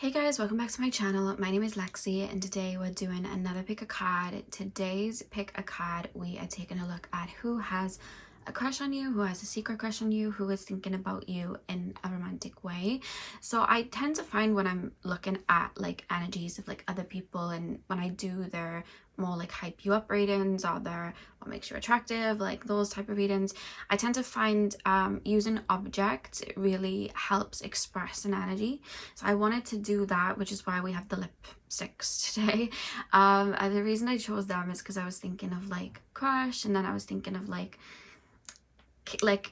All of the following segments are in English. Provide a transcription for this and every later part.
Hey guys, welcome back to my channel. My name is Lexi and today we're doing another pick a card. Today's pick a card, we are taking a look at who has a crush on you, who has a secret crush on you, who is thinking about you in a romantic way. So I tend to find when I'm looking at like energies of like other people, and when I do their more like hype you up readings or their what makes you attractive, like those type of readings, I tend to find using objects really helps express an energy. So I wanted to do that, which is why we have the lipsticks today. And the reason I chose them is because I was thinking of like crush, and then I was thinking of like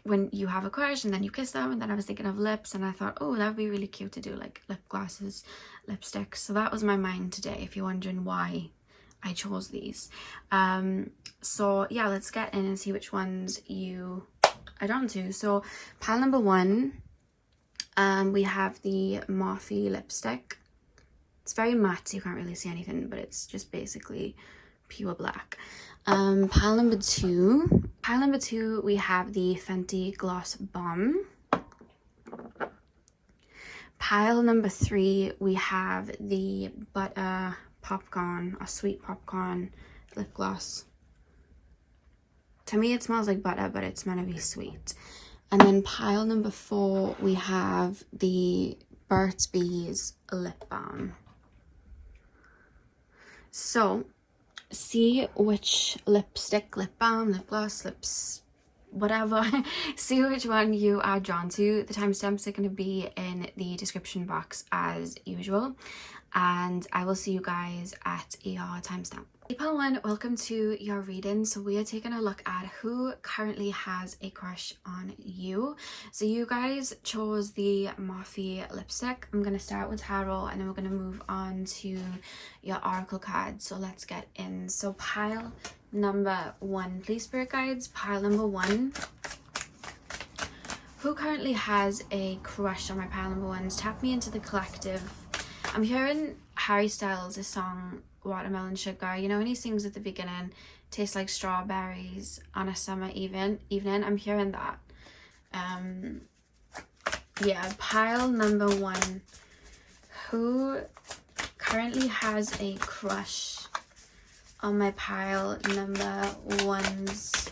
when you have a crush and then you kiss them, and then I was thinking of lips, and I thought, oh, that would be really cute to do like lip glosses, lipsticks. So that was my mind today, if you're wondering why I chose these. So yeah, let's get in and see which ones you are drawn to. So pile number one, we have the Morphe lipstick. It's very matte, so you can't really see anything, but it's just basically pure black. Pile number two, we have the Fenty Gloss Bomb. Pile number three, we have the Butter Popcorn or Sweet Popcorn lip gloss. To me it smells like butter, but it's meant to be sweet. And then pile number four, we have the Burt's Bees lip balm. So see which lipstick, lip balm, lip gloss, lips, whatever, see which one you are drawn to. The timestamps are going to be in the description box as usual, and I will see you guys at your timestamp. Pile one, welcome to your reading. So we are taking a look at who currently has a crush on you. So you guys chose the Morphe lipstick. I'm going to start with tarot, and then we're going to move on to your oracle cards. So let's get in. So pile number one, please, spirit guides. Pile number one, who currently has a crush on my pile number ones? Tap me into the collective. I'm hearing Harry Styles' song Watermelon Sugar. You know when he sings at the beginning, tastes like strawberries on a summer evening. I'm hearing that. Yeah, pile number one, who currently has a crush on my pile number ones?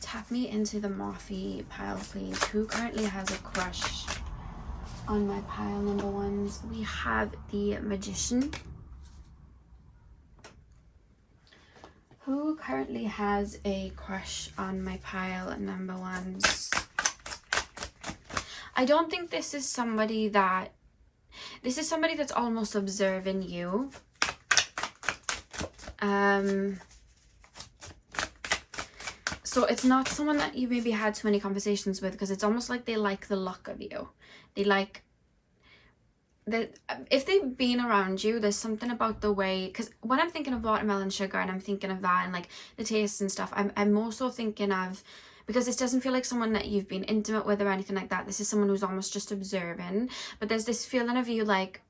Tap me into the Morphe pile, please. Who currently has a crush on my pile number ones? We have the Magician. Who currently has a crush on my pile number ones? I don't think this is somebody that... This is somebody that's almost observing you. So it's not someone that you maybe had too many conversations with, because it's almost like they like the look of you. They like... if they've been around you, there's something about the way, because when I'm thinking of watermelon sugar and I'm thinking of that and like the taste and stuff, I'm more so thinking of, because this doesn't feel like someone that you've been intimate with or anything like that. This is someone who's almost just observing, but there's this feeling of you like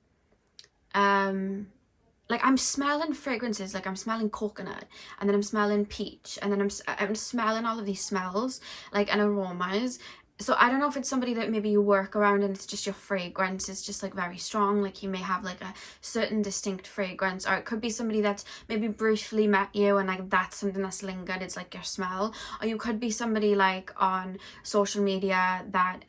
I'm smelling fragrances, like I'm smelling coconut, and then I'm smelling peach, and then I'm smelling all of these smells like and aromas. So I don't know if it's somebody that maybe you work around and it's just your fragrance is just like very strong, like you may have like a certain distinct fragrance, or it could be somebody that's maybe briefly met you and like that's something that's lingered, it's like your smell. Or you could be somebody like on social media that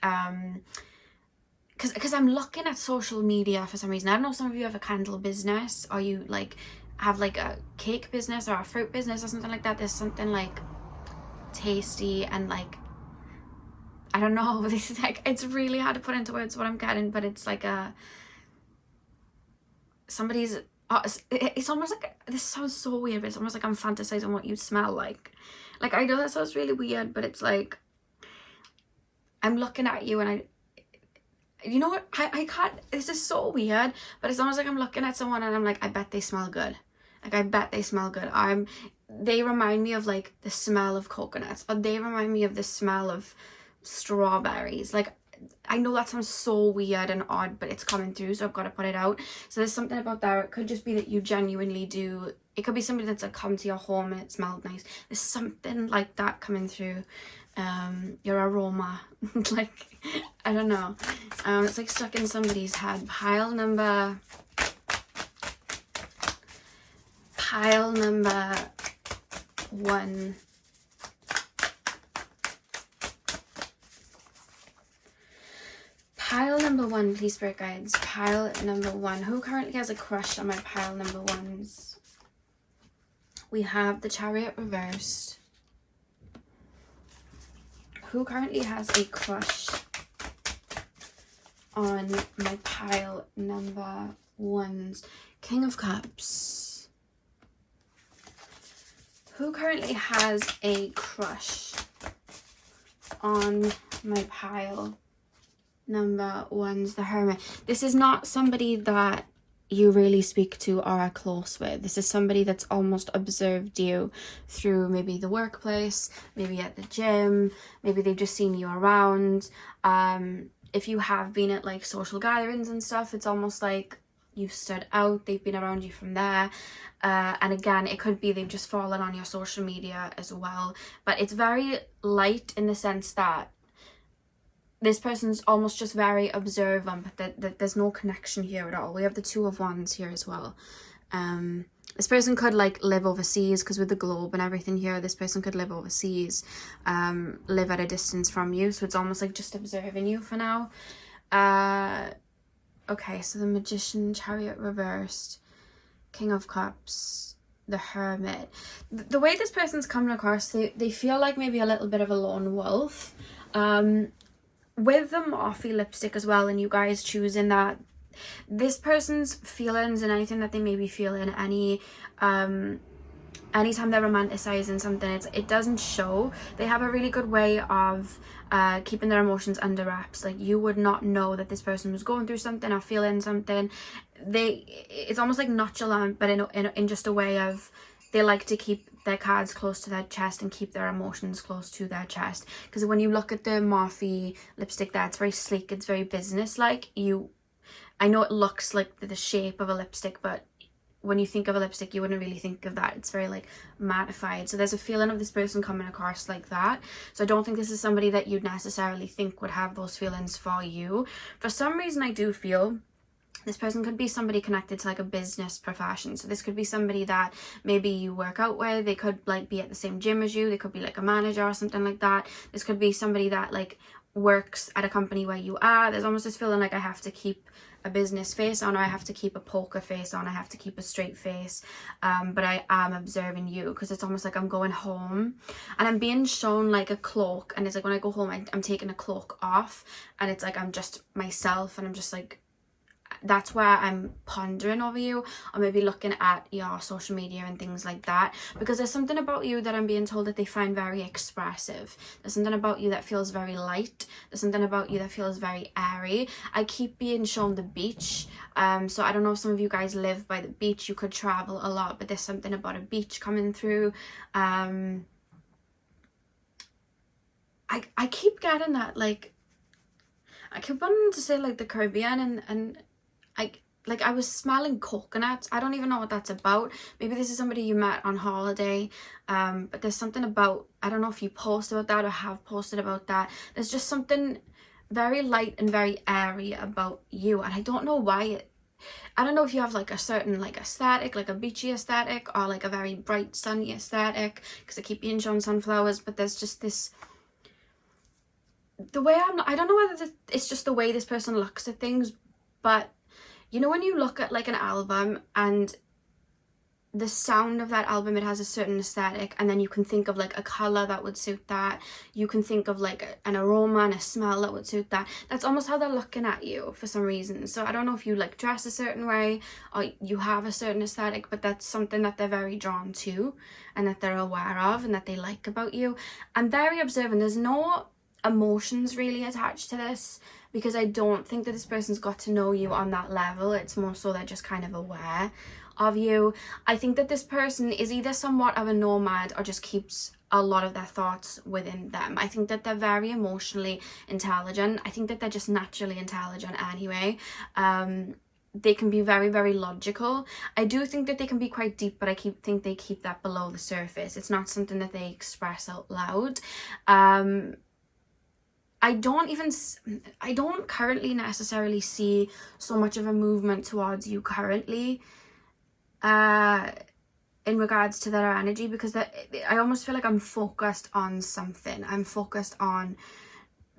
because I'm looking at social media for some reason. I don't know if some of you have a candle business, or you like have like a cake business or a fruit business or something like that. There's something like tasty and like, I don't know, this is like, it's really hard to put into words what I'm getting, but it's like somebody's, it's almost like, this sounds so weird, but it's almost like I'm fantasizing what you smell like. Like, I know that sounds really weird, but it's like, I'm looking at you and you know what, I can't, this is so weird, but it's almost like I'm looking at someone and I'm like, I bet they smell good. Like, I bet they smell good. They remind me of like the smell of coconuts, or they remind me of the smell of strawberries. Like, I know that sounds so weird and odd, but it's coming through, so I've got to put it out. So there's something about that. It could just be that you genuinely do. It could be somebody that's like come to your home and it smelled nice. There's something like that coming through. Your aroma, like, I don't know. It's like stuck in somebody's head. Pile number 1. Pile number 1, please, spirit guides. Pile number 1. Who currently has a crush on my pile number 1s? We have the Chariot reversed. Who currently has a crush on my pile number 1s? King of Cups. Who currently has a crush on my pile number 1s? The Hermit. This is not somebody that you really speak to or are close with. This is somebody that's almost observed you through maybe the workplace, maybe at the gym, maybe they've just seen you around. If you have been at like social gatherings and stuff, it's almost like you've stood out, they've been around you from there. And again, it could be they've just fallen on your social media as well. But it's very light in the sense that this person's almost just very observant, but that there's no connection here at all. We have the Two of Wands here as well. This person could like live overseas, because with the globe and everything here, this person could live overseas, live at a distance from you. So it's almost like just observing you for now. Okay, so the Magician, Chariot reversed, King of Cups, the Hermit. The way this person's coming across, they feel like maybe a little bit of a lone wolf. With the Morphe lipstick as well, and you guys choosing that, this person's feelings and anything that they may be feeling, anytime they're romanticizing something, it doesn't show. They have a really good way of keeping their emotions under wraps. Like, you would not know that this person was going through something or feeling something. It's almost like nonchalant, but in just a way of, they like to keep their cards close to their chest and keep their emotions close to their chest. Because when you look at the Morphe lipstick there, it's very sleek, it's very business-like. I know it looks like the shape of a lipstick, but when you think of a lipstick, you wouldn't really think of that. It's very like mattified. So there's a feeling of this person coming across like that. So I don't think this is somebody that you'd necessarily think would have those feelings for you. For some reason, I do feel this person could be somebody connected to like a business profession. So this could be somebody that maybe you work out with. They could like be at the same gym as you. They could be like a manager or something like that. This could be somebody that like works at a company where you are. There's almost this feeling like I have to keep a business face on, or I have to keep a poker face on, I have to keep a straight face, but I am observing you, because it's almost like I'm going home and I'm being shown like a cloak, and it's like when I go home I'm taking a cloak off, and it's like I'm just myself, and I'm just like, that's where I'm pondering over you, or maybe looking at your social media and things like that, because there's something about you that I'm being told that they find very expressive. There's something about you that feels very light. There's something about you that feels very airy. I keep being shown the beach, so I don't know if some of you guys live by the beach. You could travel a lot, but there's something about a beach coming through. I keep getting that, like, I keep wanting to say like the Caribbean, and I was smelling coconuts. I don't even know what that's about. Maybe this is somebody you met on holiday, but there's something about, I don't know if you post about that or have posted about that. There's just something very light and very airy about you, and I don't know why. I don't know if you have like a certain like aesthetic, like a beachy aesthetic, or like a very bright sunny aesthetic, because I keep being shown sunflowers, but there's just this, the way I don't know whether it's just the way this person looks at things, but you know when you look at like an album and the sound of that album, it has a certain aesthetic, and then you can think of like a colour that would suit that. You can think of like an aroma and a smell that would suit that. That's almost how they're looking at you for some reason. So I don't know if you like dress a certain way or you have a certain aesthetic, but that's something that they're very drawn to and that they're aware of and that they like about you. I'm very observant. There's no emotions really attached to this because I don't think that this person's got to know you on that level. It's more so they're just kind of aware of you. I think that this person is either somewhat of a nomad or just keeps a lot of their thoughts within them. I think that they're very emotionally intelligent. I think that they're just naturally intelligent anyway. They can be very, very logical. I do think that they can be quite deep, but I think they keep that below the surface. It's not something that they express out loud. I don't currently necessarily see so much of a movement towards you currently in regards to their energy, because I almost feel like I'm focused on something. I'm focused on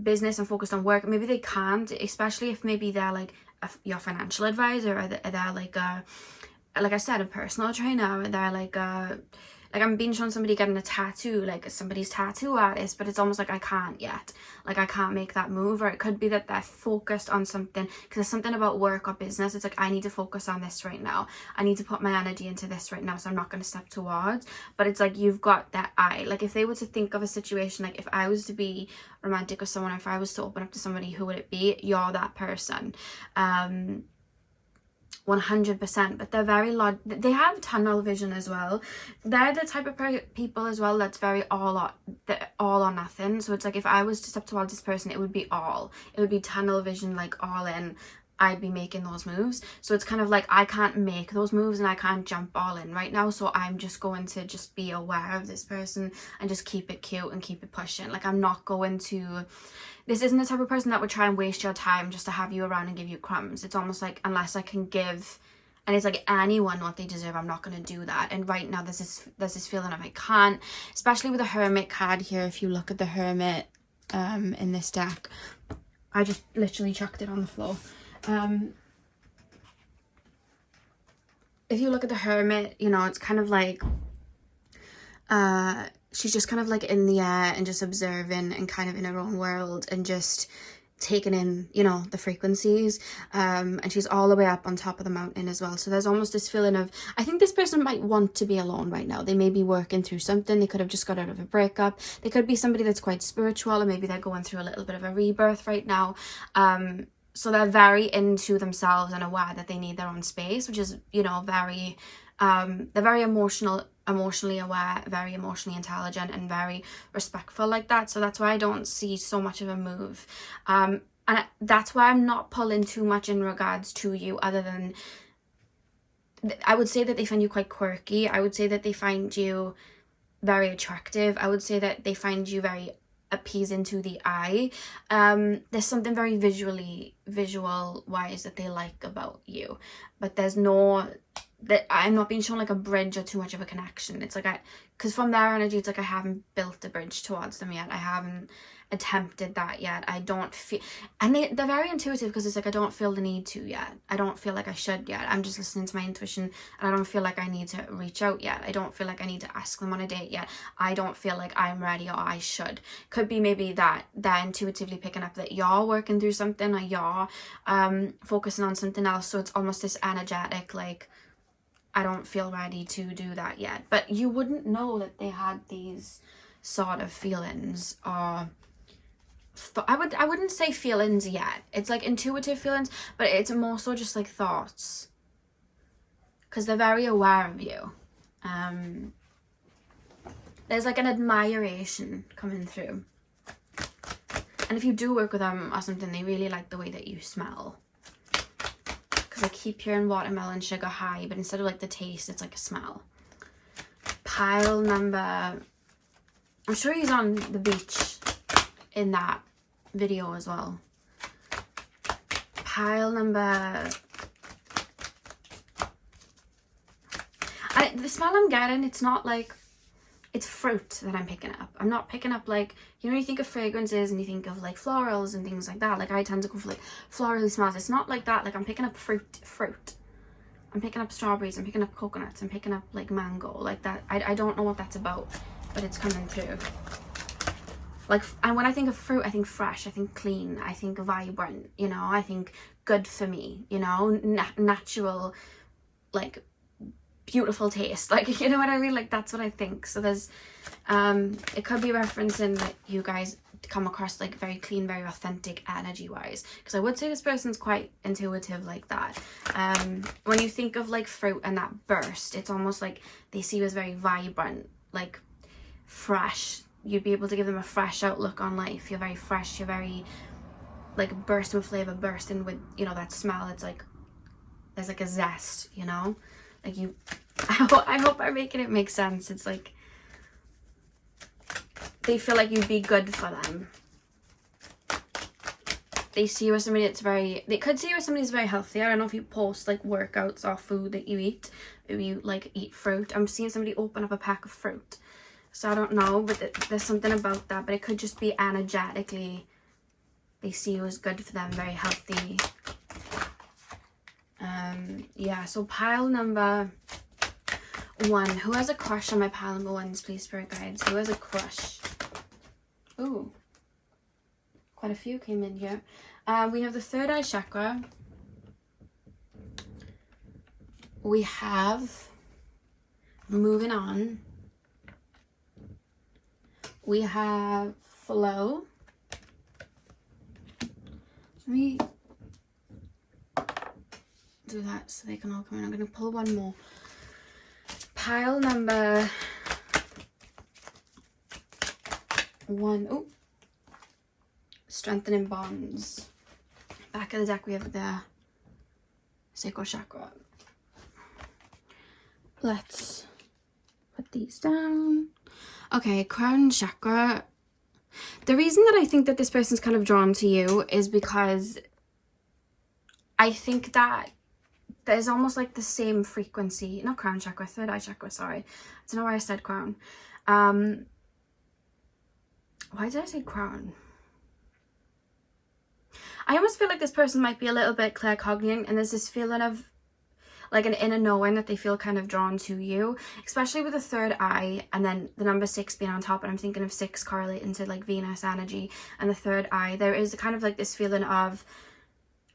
business, I'm focused on work. Maybe they can't, especially if maybe they're like your financial advisor, or they're like I said, a personal trainer, or they're like I'm being shown somebody getting a tattoo, like somebody's tattoo artist, but it's almost like I can't yet. Like I can't make that move. Or it could be that they're focused on something, because there's something about work or business. It's like, I need to focus on this right now. I need to put my energy into this right now, so I'm not going to step towards. But it's like, you've got that eye. Like if they were to think of a situation, like if I was to be romantic with someone, if I was to open up to somebody, who would it be? You're that person. 100%. But they're very they have tunnel vision as well. They're the type of people as well that's very all or nothing. So it's like, if I was to step towards this person, it would be tunnel vision, like all in. I'd be making those moves. So it's kind of like, I can't make those moves and I can't jump all in right now, so I'm just going to just be aware of this person and just keep it cute and keep it pushing. Like I'm not going to, this isn't the type of person that would try and waste your time just to have you around and give you crumbs. It's almost like, unless I can give, and it's like, anyone what they deserve, I'm not going to do that. And right now there's this feeling of I can't, especially with the Hermit card here. If you look at the Hermit in this deck, I just literally chucked it on the floor. If you look at the Hermit, you know, it's kind of like she's just kind of like in the air and just observing and kind of in her own world and just taking in, you know, the frequencies. And she's all the way up on top of the mountain as well. So there's almost this feeling of, I think this person might want to be alone right now. They may be working through something. They could have just got out of a breakup. They could be somebody that's quite spiritual, or maybe they're going through a little bit of a rebirth right now. So they're very into themselves and aware that they need their own space, which is, you know, very, they're very emotionally aware, very emotionally intelligent, and very respectful like that. So that's why I don't see so much of a move. And that's why I'm not pulling too much in regards to you, other than I would say that they find you quite quirky. I would say that they find you very attractive. I would say that they find you very appeasing to the eye. There's something very visual wise that they like about you, but there's no, that I'm not being shown like a bridge or too much of a connection. It's like, because from their energy, it's like I haven't built a bridge towards them yet. I haven't attempted that yet. I don't feel, and they're very intuitive, because it's like, I don't feel the need to yet. I don't feel like I should yet. I'm just listening to my intuition, and I don't feel like I need to reach out yet. I don't feel like I need to ask them on a date yet. I don't feel like I'm ready, or I should. Could be maybe that they're intuitively picking up that you're working through something, or you're focusing on something else. So it's almost this energetic, like, I don't feel ready to do that yet. But you wouldn't know that they had these sort of feelings, or I wouldn't say feelings yet. It's like intuitive feelings, but it's more so just like thoughts, because they're very aware of you. There's like an admiration coming through, and if you do work with them or something, they really like the way that you smell, because I keep hearing watermelon sugar high, but instead of like the taste, it's like a smell. Pile number, I'm sure he's on the beach in that video as well. Pile number, the smell I'm getting, it's not like, it's fruit that I'm picking up. I'm not picking up like, you know, you think of fragrances and you think of like florals and things like that. Like I tend to go for like florally smells. It's not like that. Like I'm picking up fruit. I'm picking up strawberries. I'm picking up coconuts. I'm picking up like mango, like that. I don't know what that's about, but it's coming through. Like, and when I think of fruit, I think fresh, I think clean, I think vibrant, you know, I think good for me, you know, natural, like beautiful taste, like, you know what I mean? Like that's what I think. So there's, it could be referencing that you guys come across like very clean, very authentic energy wise, because I would say this person's quite intuitive like that. When you think of like fruit and that burst, it's almost like they see you as very vibrant, like fresh. You'd be able to give them a fresh outlook on life. You're very fresh, you're very like bursting with flavor, bursting with, you know, that smell. It's like there's like a zest, you know, like you I hope I'm making it make sense. It's like they feel like you'd be good for them. They see you as somebody that's very, they could see you as somebody that's very healthy. I don't know if you post like workouts or food that you eat, if you like eat fruit. I'm seeing somebody open up a pack of fruit, so I don't know, but there's something about that. But it could just be energetically they see you as good for them, very healthy. Yeah, so pile number 1. Who has a crush on my pile number 1s, please, spirit guides? Who has a crush? Ooh, quite a few came in here. We have the third eye chakra. We have, moving on, we have flow. Let me do that so they can all come in. I'm going to pull one more. Pile number 1. Oh, strengthening bonds. Back of the deck we have the sacral chakra. Let's put these down. Okay, crown chakra. The reason that I think that this person's kind of drawn to you is because I think that there's almost like the same frequency. Not crown chakra, third eye chakra, sorry. I don't know why I said crown. Why did I say crown? I almost feel like this person might be a little bit claircognizant, and there's this feeling of like an inner knowing that they feel kind of drawn to you, especially with the third eye and then the number 6 being on top. And I'm thinking of 6 correlating to like Venus energy and the third eye. There is kind of like this feeling of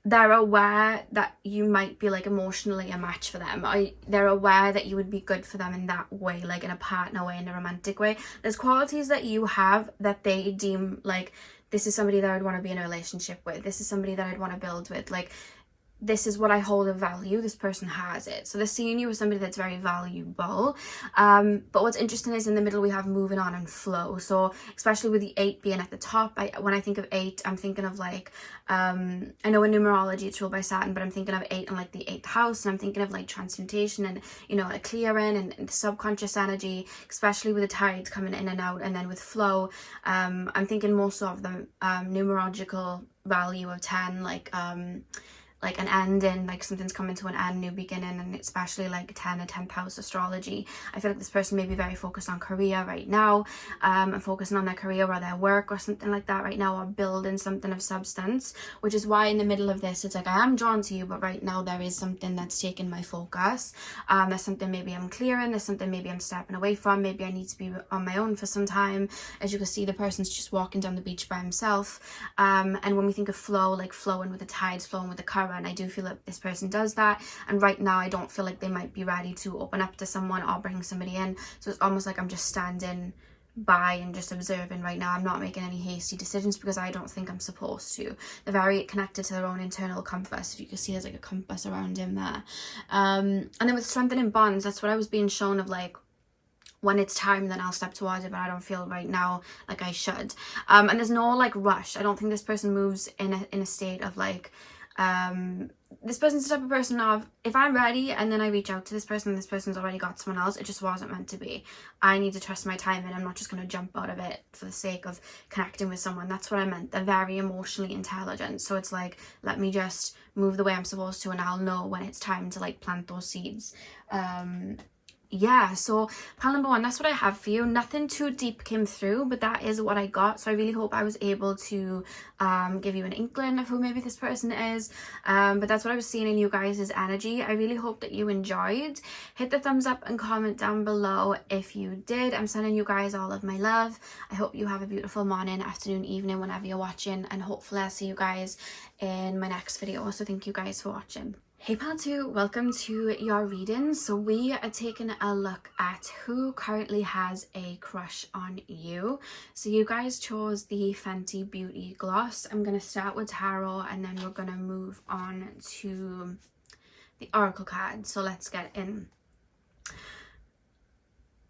they're aware that you might be like emotionally a match for them. They're aware that you would be good for them in that way, like in a partner way, in a romantic way. There's qualities that you have that they deem like, this is somebody that I'd want to be in a relationship with. This is somebody that I'd want to build with. Like, this is what I hold of value. This person has it. So they're seeing you as somebody that's very valuable. But what's interesting is in the middle we have moving on and flow. So especially with the 8 being at the top, when I think of 8, I'm thinking of like, I know in numerology it's ruled by Saturn, but I'm thinking of 8 and like the 8th house. And I'm thinking of like transmutation and, you know, like clearing and subconscious energy, especially with the tides coming in and out. And then with flow, I'm thinking more so of the numerological value of 10, like an ending, like something's coming to an end, new beginning, and especially like 10 and 10th house astrology. I feel like this person may be very focused on career right now, and focusing on their career or their work or something like that right now, or building something of substance, which is why in the middle of this it's like I am drawn to you, but right now there is something that's taking my focus. There's something maybe I'm clearing, there's something maybe I'm stepping away from, maybe I need to be on my own for some time. As you can see, the person's just walking down the beach by himself, and when we think of flow, like flowing with the tides, flowing with the current, and I do feel that this person does that, and right now I don't feel like they might be ready to open up to someone or bring somebody in. So it's almost like I'm just standing by and just observing right now. I'm not making any hasty decisions because I don't think I'm supposed to. They're very connected to their own internal compass. If you can see, there's like a compass around him there. And then with strengthening bonds, that's what I was being shown of, like, when it's time then I'll step towards it, but I don't feel right now like I should. And there's no like rush. I don't think this person moves in a state of like, this person's the type of person of, if I'm ready and then I reach out to this person and this person's already got someone else, it just wasn't meant to be. I need to trust my time, and I'm not just going to jump out of it for the sake of connecting with someone. That's what I meant. They're very emotionally intelligent, so it's like, let me just move the way I'm supposed to, and I'll know when it's time to like plant those seeds. Yeah, so pile number 1, that's what I have for you. Nothing too deep came through, but that is what I got. So I really hope I was able to give you an inkling of who maybe this person is. But that's what I was seeing in you guys' energy. I really hope that you enjoyed. Hit the thumbs up and comment down below if you did. I'm sending you guys all of my love. I hope you have a beautiful morning, afternoon, evening, whenever you're watching, and hopefully I'll see you guys in my next video. So thank you guys for watching. Hey part 2, welcome to your reading. So we are taking a look at who currently has a crush on you. So you guys chose the Fenty Beauty gloss. I'm going to start with tarot and then we're going to move on to the oracle card. So let's get in.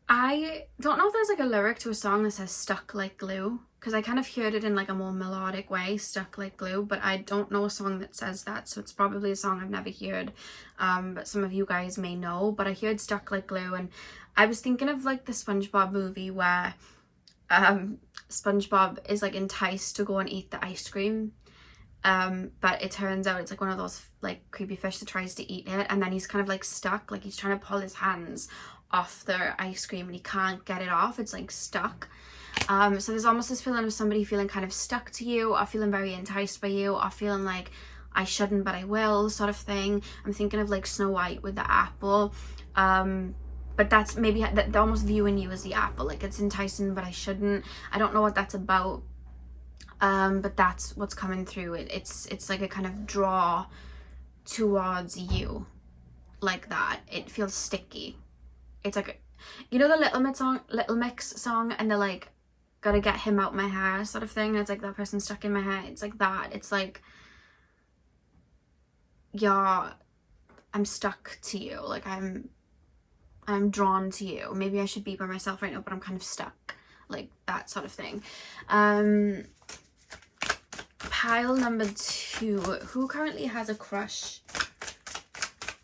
I don't know if there's like a lyric to a song that says stuck like glue, because I kind of heard it in like a more melodic way, stuck like glue, but I don't know a song that says that, so it's probably a song I've never heard, but some of you guys may know. But I heard stuck like glue and I was thinking of like the SpongeBob movie where SpongeBob is like enticed to go and eat the ice cream, but it turns out it's like one of those like creepy fish that tries to eat it, and then he's kind of like stuck, like he's trying to pull his hands off the ice cream and he can't get it off. It's like stuck. So there's almost this feeling of somebody feeling kind of stuck to you, or feeling very enticed by you, or feeling like I shouldn't but I will sort of thing. I'm thinking of like Snow White with the apple, but that's maybe that they're almost viewing you as the apple, like it's enticing but I shouldn't. I don't know what that's about, but that's what's coming through. It's like a kind of draw towards you, like that. It feels sticky. It's like, you know the Little Mix song, and they're like, gotta get him out my hair sort of thing, and it's like that person stuck in my hair. It's like that. It's like, yeah, I'm stuck to you, like I'm drawn to you. Maybe I should be by myself right now, but I'm kind of stuck, like that sort of thing. Pile number 2, who currently has a crush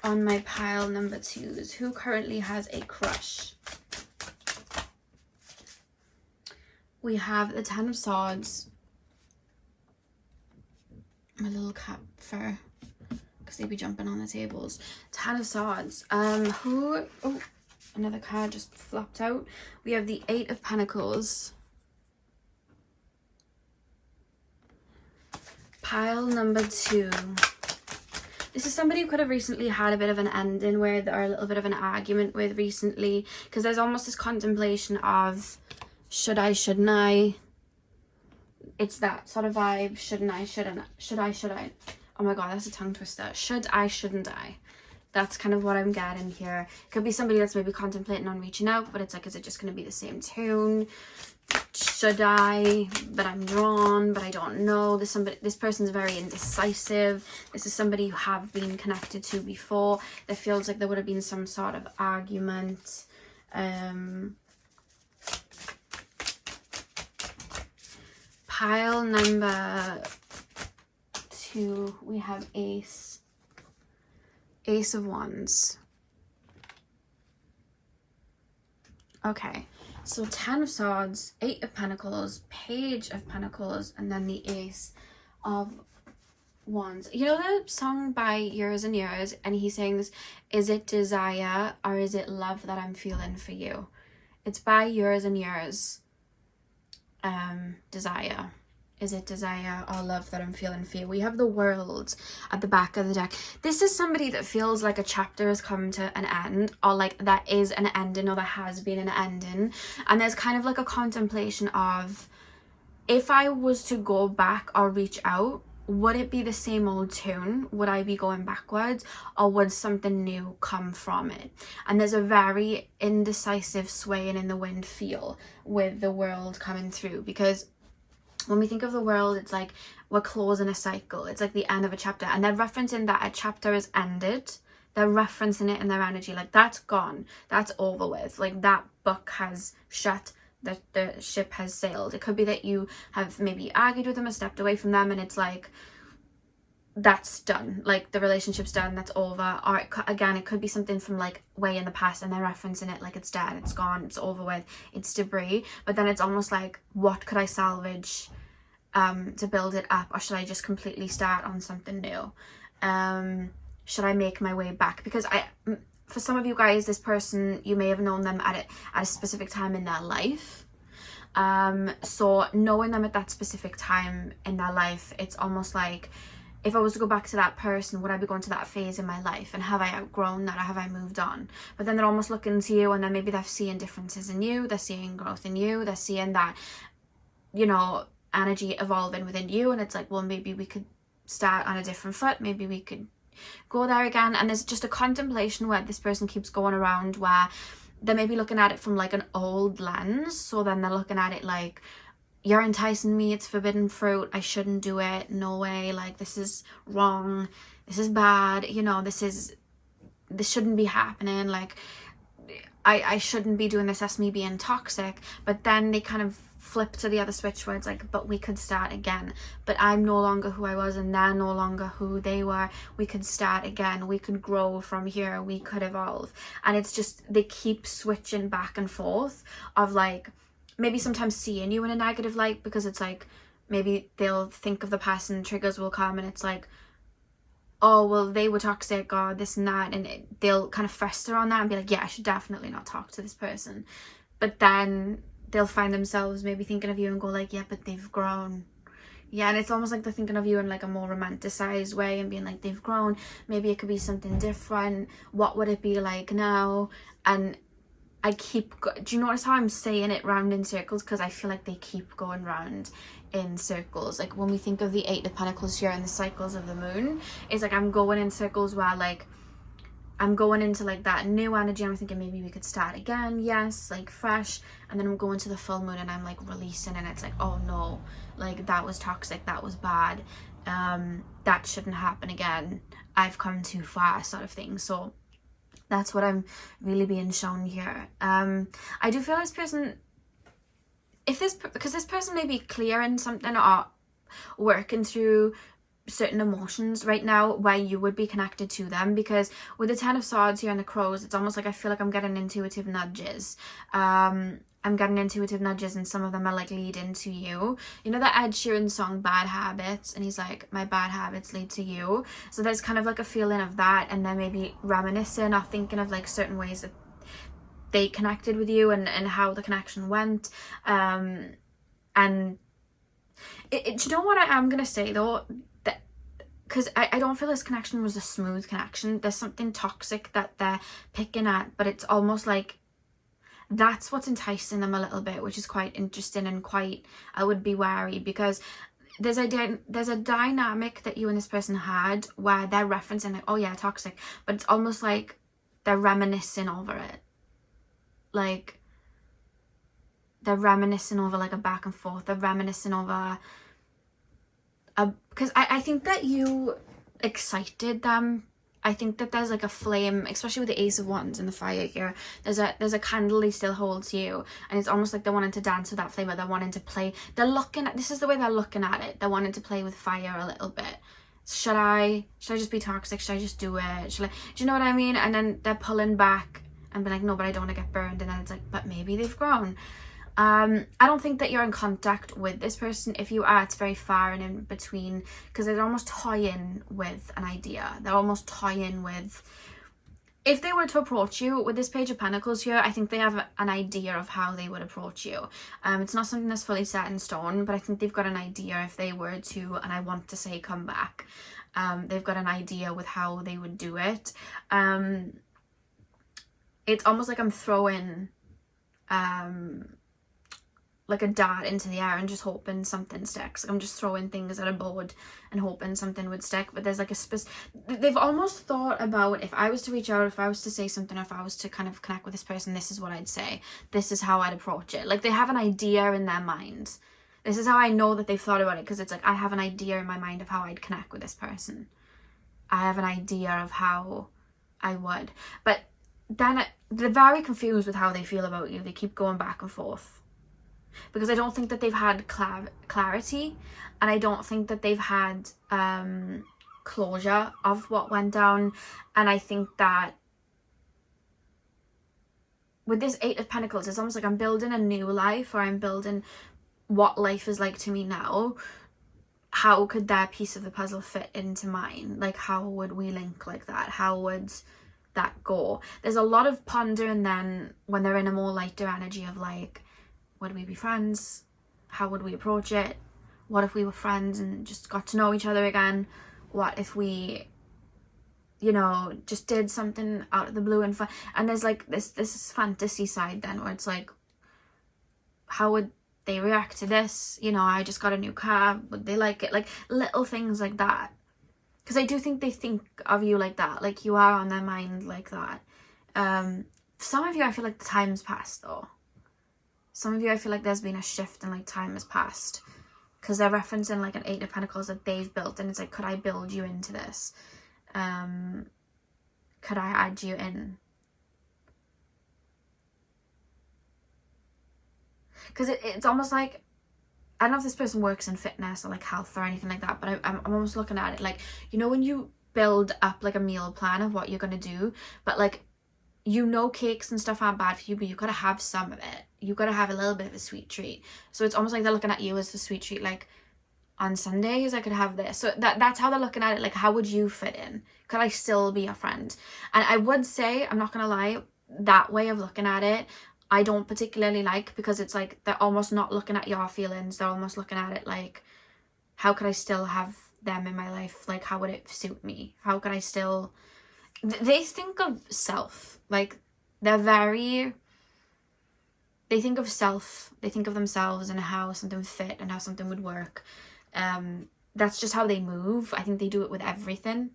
on my pile number 2s? Who currently has a crush? We have the 10 of Swords, my little cat fur, because they be jumping on the tables. 10 of Swords. Oh, another card just flopped out. We have the 8 of Pentacles. Pile number 2. This is somebody who could have recently had a bit of an ending with, or a little bit of an argument with recently, because there's almost this contemplation of should I, shouldn't I? It's that sort of vibe. Shouldn't I, shouldn't I? Should I? Oh my god, that's a tongue twister. Should I, shouldn't I? That's kind of what I'm getting here. It could be somebody that's maybe contemplating on reaching out, but it's like, is it just going to be the same tune? Should I, but I'm drawn, but I don't know. This person's very indecisive. This is somebody you have been connected to before. There feels like there would have been some sort of argument. Pile number 2, we have Ace of Wands. Okay, so 10 of Swords, 8 of Pentacles, Page of Pentacles, and then the Ace of Wands. You know the song by Years and Years, and he's saying this, is it desire or is it love that I'm feeling for you? It's by Years and Years. Desire. Is it desire or love that I'm feeling for you? We have the World at the back of the deck. This is somebody that feels like a chapter has come to an end, or like there is an ending, or there has been an ending, and there's kind of like a contemplation of, if I was to go back or reach out, would it be the same old tune? Would I be going backwards, or would something new come from it? And there's a very indecisive swaying in the wind feel with the World coming through, because when we think of the World, it's like we're closing a cycle. It's like the end of a chapter, and they're referencing that a chapter has ended. They're referencing it in their energy, like that's gone, that's over with, like that book has shut, that the ship has sailed. It could be that you have maybe argued with them or stepped away from them, and it's like that's done, like the relationship's done, that's over. Or it could be something from like way in the past, and they're referencing it like it's dead, it's gone, it's over with, it's debris. But then it's almost like, what could I salvage to build it up, or should I just completely start on something new? Should I make my way back? Because for some of you guys, this person, you may have known them at a specific time in their life. So knowing them at that specific time in their life, it's almost like, if I was to go back to that person, would I be going to that phase in my life? And have I outgrown that, or have I moved on? But then they're almost looking to you, and then maybe they're seeing differences in you. They're seeing growth in you. They're seeing that, you know, energy evolving within you. And it's like, well, maybe we could start on a different foot. Maybe we could go there again. And there's just a contemplation where this person keeps going around where they're maybe looking at it from like an old lens. So then they're looking at it like, you're enticing me, it's forbidden fruit, I shouldn't do it, no way, like this is wrong, this is bad, you know, this shouldn't be happening, like I shouldn't be doing this, that's me being toxic. But then they kind of flip to the other switch where it's like, but we could start again, but I'm no longer who I was and they're no longer who they were, we could start again, we could grow from here, we could evolve. And it's just, they keep switching back and forth of like, maybe sometimes seeing you in a negative light, because it's like, maybe they'll think of the past and triggers will come and it's like, oh, well, they were toxic or this and that, and they'll kind of fester on that and be like, yeah, I should definitely not talk to this person. But then they'll find themselves maybe thinking of you and go like, yeah, but they've grown. Yeah, and it's almost like they're thinking of you in like a more romanticized way and being like, they've grown, maybe it could be something different, what would it be like now? And I keep, do you notice how I'm saying it round in circles? Because I feel like they keep going round in circles. Like when we think of the 8 of Pentacles here and the cycles of the moon, it's like I'm going in circles where like I'm going into like that new energy. I'm thinking maybe we could start again, yes, like fresh. And then I'm going to the full moon and I'm like releasing, and it's like, oh no, like that was toxic, that was bad, that shouldn't happen again, I've come too far, sort of thing. So that's what I'm really being shown here. I do feel this person, because this person may be clearing something or working through certain emotions right now where you would be connected to them, because with the 10 of Swords here and the Crows, it's almost like I feel like I'm getting intuitive nudges. I'm getting intuitive nudges and some of them are like leading to you. You know that Ed Sheeran song Bad Habits, and he's like, my bad habits lead to you. So there's kind of like a feeling of that, and then maybe reminiscing or thinking of like certain ways that they connected with you and how the connection went. And do you know what I am going to say though? Because I don't feel this connection was a smooth connection. There's something toxic that they're picking at, but it's almost like that's what's enticing them a little bit, which is quite interesting and quite, I would be wary, because there's a dynamic that you and this person had where they're referencing like, oh yeah, toxic, but it's almost like they're reminiscing over it. Like they're reminiscing over like a back and forth. They're reminiscing over because I think that you excited them. I think that there's like a flame, especially with the Ace of Wands and the fire here. There's a candle he still holds you, and it's almost like they're wanting to dance with that flame, or they're wanting to play. They're looking at, this is the way they're looking at it. They're wanting to play with fire a little bit. Should I just be toxic? Should I just do it? Do you know what I mean? And then they're pulling back and be like, no, but I don't want to get burned. And then it's like, but maybe they've grown. I don't think that you're in contact with this person. If you are, it's very far and in between, because they're almost toying with an idea. They're almost toying with, if they were to approach you with this Page of Pentacles here, I think they have an idea of how they would approach you. It's not something that's fully set in stone, but I think they've got an idea if they were to, and I want to say come back, they've got an idea with how they would do it. It's almost like I'm throwing like a dart into the air and just hoping something sticks. Like I'm just throwing things at a board and hoping something would stick. But there's like they've almost thought about, if I was to reach out, if I was to say something, if I was to kind of connect with this person, this is what I'd say. This is how I'd approach it. Like they have an idea in their mind. This is how I know that they've thought about it, because it's like I have an idea in my mind of how I'd connect with this person. I have an idea of how I would. But then they're very confused with how they feel about you. They keep going back and forth, because I don't think that they've had clarity, and I don't think that they've had closure of what went down. And I think that with this 8 of Pentacles, it's almost like I'm building a new life, or I'm building what life is like to me now. How could their piece of the puzzle fit into mine? Like how would we link like that? How would that go? There's a lot of pondering then when they're in a more lighter energy of like, would we be friends? How would we approach it? What if we were friends and just got to know each other again? What if we, you know, just did something out of the blue and fun? And there's like this fantasy side then, where it's like, how would they react to this? You know, I just got a new car. Would they like it? Like little things like that. Because I do think they think of you like that, like you are on their mind like that. Some of you, I feel like the time's passed though. Some of you, I feel like there's been a shift and like time has passed, because they're referencing like an 8 of Pentacles that they've built, and it's like, could I build you into this? Could I add you in? Because it's almost like, I don't know if this person works in fitness or like health or anything like that, but I'm almost looking at it like, you know, when you build up like a meal plan of what you're going to do, but like, you know, cakes and stuff aren't bad for you, but you've got to have some of it. You've got to have a little bit of a sweet treat. So it's almost like they're looking at you as the sweet treat, like on Sundays I could have this. So that's how they're looking at it. Like, how would you fit in? Could I still be a friend? And I would say, I'm not gonna lie, that way of looking at it I don't particularly like, because it's like they're almost not looking at your feelings. They're almost looking at it like, how could I still have them in my life? Like, how would it suit me? How could I still... They think of self. Like, they think of self. They think of themselves and how something would fit and how something would work. That's just how they move. I think they do it with everything.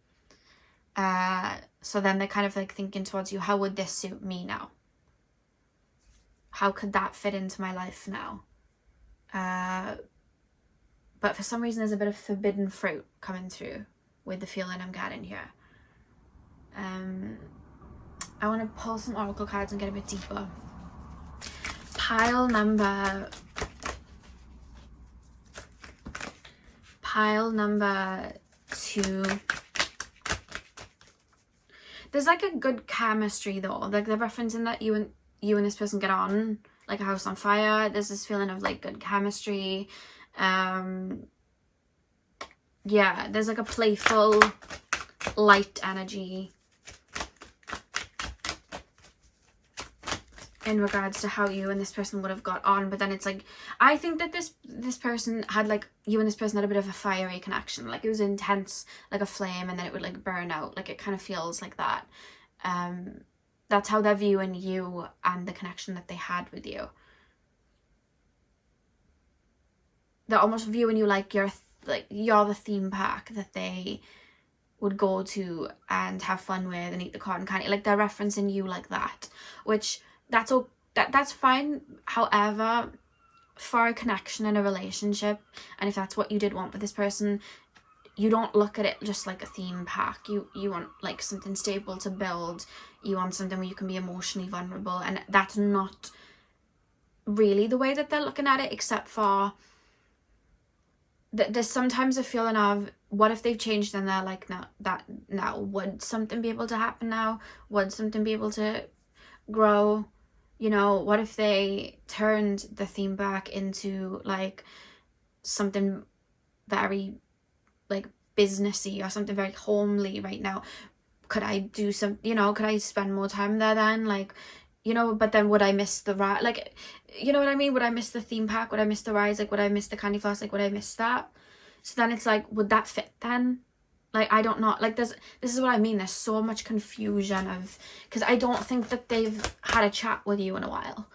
So then they're kind of like thinking towards you, how would this suit me now? How could that fit into my life now? But for some reason there's a bit of forbidden fruit coming through with the feeling I'm getting here. I want to pull some oracle cards and get a bit deeper. Pile number 2. There's like a good chemistry though. Like, they're referencing that you and this person get on like a house on fire. There's this feeling of like good chemistry. Yeah, there's like a playful light energy in regards to how you and this person would have got on. But then it's like, I think that this person had like, you and this person had a bit of a fiery connection. Like, it was intense, like a flame, and then it would like burn out. Like, it kind of feels like that. That's how they're viewing you and the connection that they had with you. They're almost viewing you like you're the theme park that they would go to and have fun with and eat the cotton candy. Like, they're referencing you like that, which that's fine. However, for a connection in a relationship, and if that's what you did want with this person, you don't look at it just like a theme park. You want like something stable to build. You want something where you can be emotionally vulnerable, and that's not really the way that they're looking at it, except for there's sometimes a feeling of, what if they've changed and they're like, now would something be able to happen now? Would something be able to grow? You know, what if they turned the theme back into like something very like businessy or something very homely right now? Could I do some, you know, could I spend more time there then? Like, you know, but then would I miss the ride? Like, you know what I mean? Would I miss the theme park? Would I miss the rides? Like, would I miss the candy floss? Like, would I miss that? So then it's like, would that fit then? Like, I don't know. Like, this is what I mean. There's so much confusion of, because I don't think that they've had a chat with you in a while.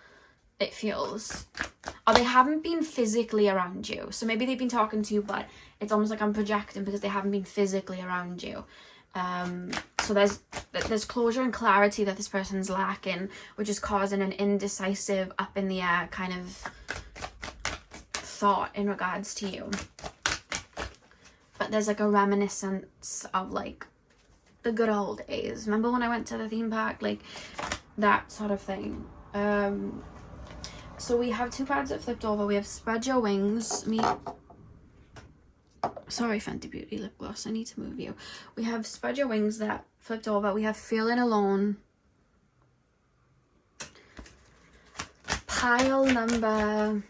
It feels, or they haven't been physically around you. So maybe they've been talking to you, but it's almost like I'm projecting because they haven't been physically around you. So there's closure and clarity that this person's lacking, which is causing an indecisive, up in the air kind of thought in regards to you. But there's like a reminiscence of like the good old days. Remember when I went to the theme park? Like, that sort of thing. So we have 2 cards that flipped over. We have Spread Your Wings. Sorry, Fenty Beauty lip gloss, I need to move you. We have Spread Your Wings that flipped over. We have Feeling Alone. Pile number...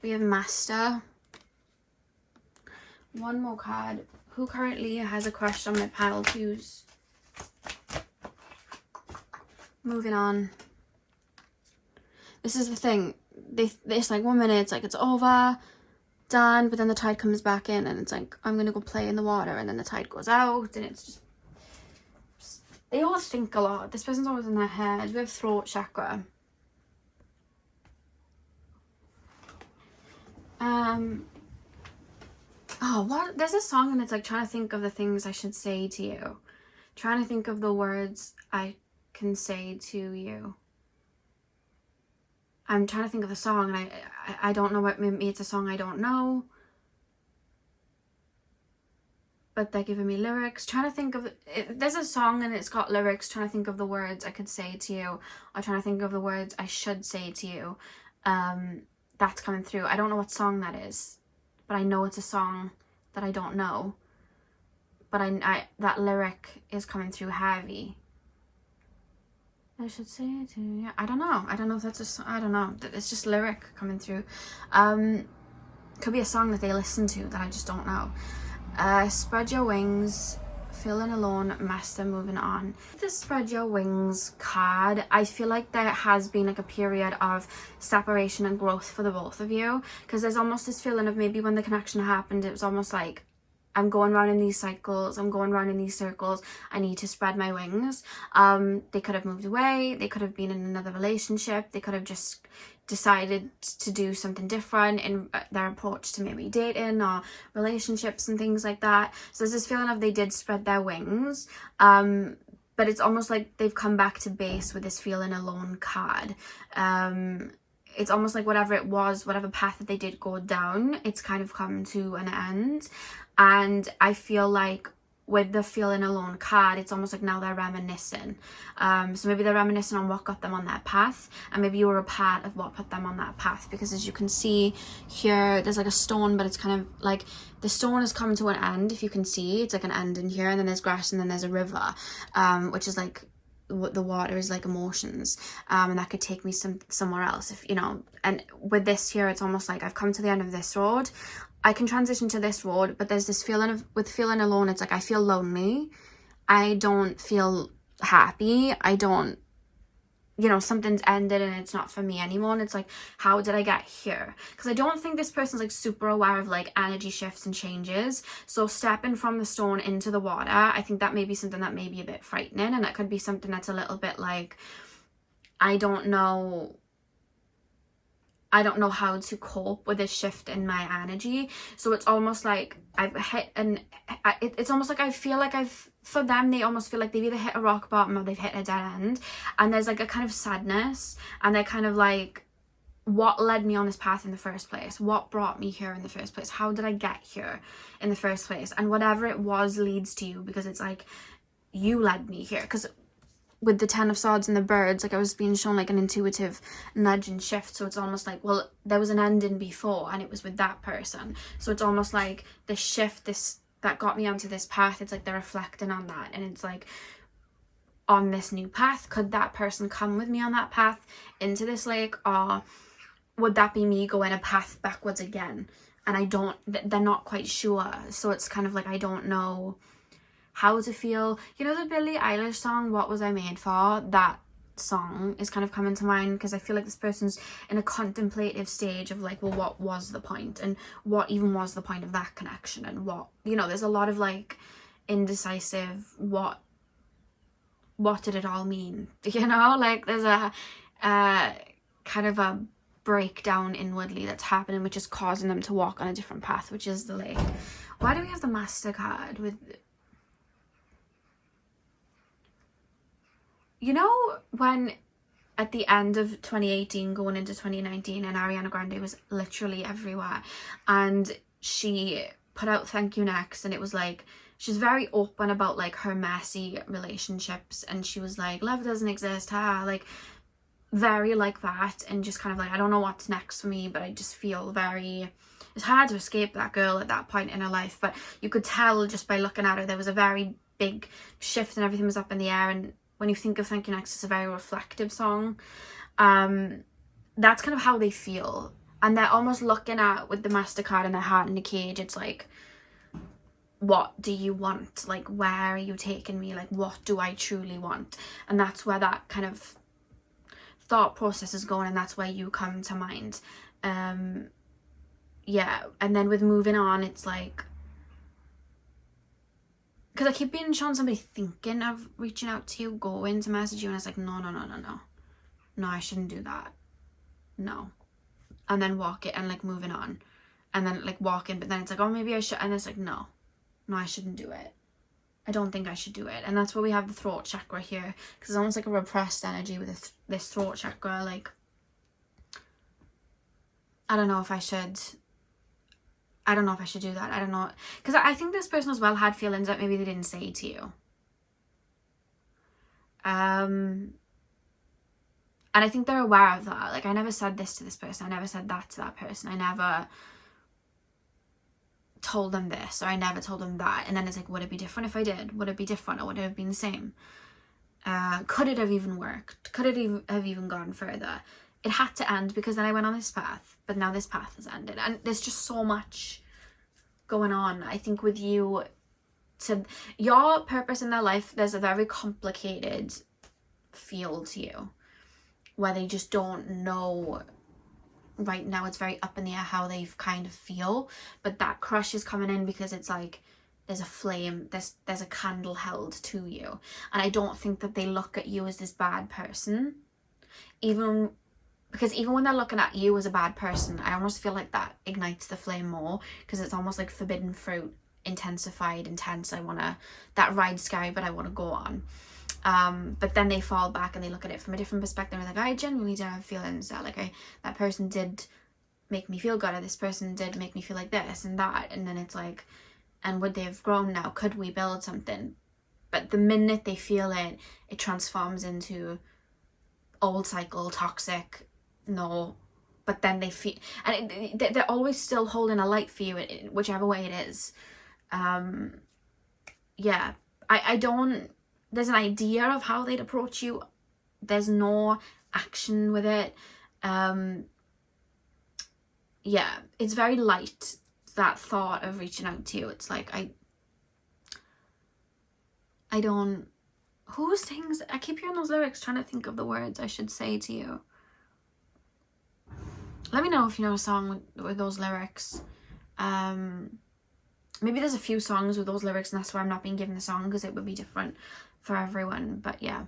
We have Master. One more card. Who currently has a crush on my pile 2s? Moving on. This is the thing. It's like 1 minute, it's like it's over, done, but then the tide comes back in and it's like, I'm gonna go play in the water, and then the tide goes out, and it's just, they all think a lot. This person's always in their head. We have Throat Chakra. Oh, what? There's a song and it's like trying to think of the things I should say to you. Trying to think of the words I can say to you. I'm trying to think of the song and I don't know what, maybe it's a song I don't know. But they're giving me lyrics. Trying to think of, there's a song and it's got lyrics. Trying to think of the words I could say to you. Or trying to think of the words I should say to you. That's coming through. I don't know what song that is. But I know it's a song that I don't know. But I that lyric is coming through heavy. I should say it to you. I don't know. I don't know if that's I don't know. It's just lyric coming through. Could be a song that they listen to that I just don't know. Spread your wings, feeling alone, master, moving on. The spread your wings card, I feel like there has been like a period of separation and growth for the both of you, because there's almost this feeling of maybe when the connection happened, it was almost like, I'm going around in these cycles, I'm going around in these circles, I need to spread my wings. They could have moved away, they could have been in another relationship, they could have just decided to do something different in their approach to maybe dating or relationships and things like that. So there's this feeling of they did spread their wings, but it's almost like they've come back to base with this feeling alone card. It's almost like whatever it was, whatever path that they did go down, it's kind of come to an end. And I feel like with the feeling alone card, it's almost like now they're reminiscing. So maybe they're reminiscing on what got them on that path, and maybe you were a part of what put them on that path, because as you can see here, there's like a stone, but it's kind of like the stone is coming to an end. If you can see, it's like an end in here, and then there's grass, and then there's a river, which is like the water is like emotions, and that could take me somewhere else, if you know. And with this here, it's almost like I've come to the end of this road, I can transition to this road, but there's this feeling of, with feeling alone, it's like I feel lonely, I don't feel happy, I don't, you know, something's ended and it's not for me anymore. And it's like, how did I get here? Because I don't think this person's like super aware of like energy shifts and changes. So stepping from the stone into the water, I think that may be something that may be a bit frightening, and that could be something that's a little bit like, I don't know how to cope with this shift in my energy. So it's almost like I've hit, and it's almost like I feel like for them, they almost feel like they've either hit a rock bottom or they've hit a dead end, and there's like a kind of sadness, and they're kind of like, what led me on this path in the first place? What brought me here in the first place? How did I get here in the first place? And whatever it was leads to you, because it's like, you led me here. Because with the 10 of Swords and the birds, like I was being shown like an intuitive nudge and shift. So it's almost like, well, there was an ending before and it was with that person. So it's almost like the shift, that got me onto this path, it's like they're reflecting on that. And it's like, on this new path, could that person come with me on that path into this lake? Or would that be me going a path backwards again? And they're not quite sure. So it's kind of like, I don't know how to feel. You know the Billie Eilish song, What Was I Made For? That song is kind of coming to mind, because I feel like this person's in a contemplative stage of like, well, what was the point? And what even was the point of that connection? And what, you know, there's a lot of like indecisive, what did it all mean? You know, like there's a kind of a breakdown inwardly that's happening, which is causing them to walk on a different path, which is the lake. Why do we have the Master card with... You know, when at the end of 2018 going into 2019, and Ariana Grande was literally everywhere, and she put out Thank You Next, and it was like, she's very open about like her messy relationships, and she was like, love doesn't exist, like very like that, and just kind of like, I don't know what's next for me, but I just feel very... It's hard to escape that girl at that point in her life, but you could tell just by looking at her, there was a very big shift and everything was up in the air. And when you think of Thank You Next, it's a very reflective song. That's kind of how they feel. And they're almost looking at, with the Master card and their heart in the cage, it's like, what do you want? Like, where are you taking me? Like, what do I truly want? And that's where that kind of thought process is going, and that's where you come to mind. Yeah, and then with moving on, it's like, because I keep being shown somebody thinking of reaching out to you, going to message you, and it's like, no, I shouldn't do that, no. And then walk it and like moving on. and then like walk in, but then it's like, oh, maybe I should, and it's like, no, I shouldn't do it. I don't think I should do it. And that's where we have the throat chakra here, because it's almost like a repressed energy with this throat chakra. Like, I don't know if I should do that. I don't know, because I think this person as well had feelings that maybe they didn't say to you. And I think they're aware of that. Like, I never said this to this person, I never said that to that person, I never told them this, or I never told them that. And then it's like, would it be different if I did? Would it be different, or would it have been the same? Could it have even worked? Could it have even gone further? It had to end, because then I went on this path, but now this path has ended, and there's just so much going on. I think with you, to your purpose in their life, there's a very complicated feel to you, where they just don't know right now. It's very up in the air how they kind of feel, but that crush is coming in, because it's like there's a flame, there's a candle held to you. And I don't think that they look at you as this bad person, because even when they're looking at you as a bad person, I almost feel like that ignites the flame more, because it's almost like forbidden fruit, intensified, intense. That ride's scary, but I want to go on. But then they fall back and they look at it from a different perspective. Like, I genuinely did have feelings that, like, that person did make me feel good, or this person did make me feel like this and that. And then it's like, and would they have grown now? Could we build something? But the minute they feel it, it transforms into old cycle, toxic, no. But then they feel, and they're always still holding a light for you, whichever way it is. Yeah, I don't, there's an idea of how they'd approach you. There's no action with it. Yeah, it's very light, that thought of reaching out to you. It's like, I don't, who sings, I keep hearing those lyrics, trying to think of the words I should say to you. Let me know if you know a song with those lyrics. Maybe there's a few songs with those lyrics, and that's why I'm not being given the song, because it would be different for everyone. But yeah.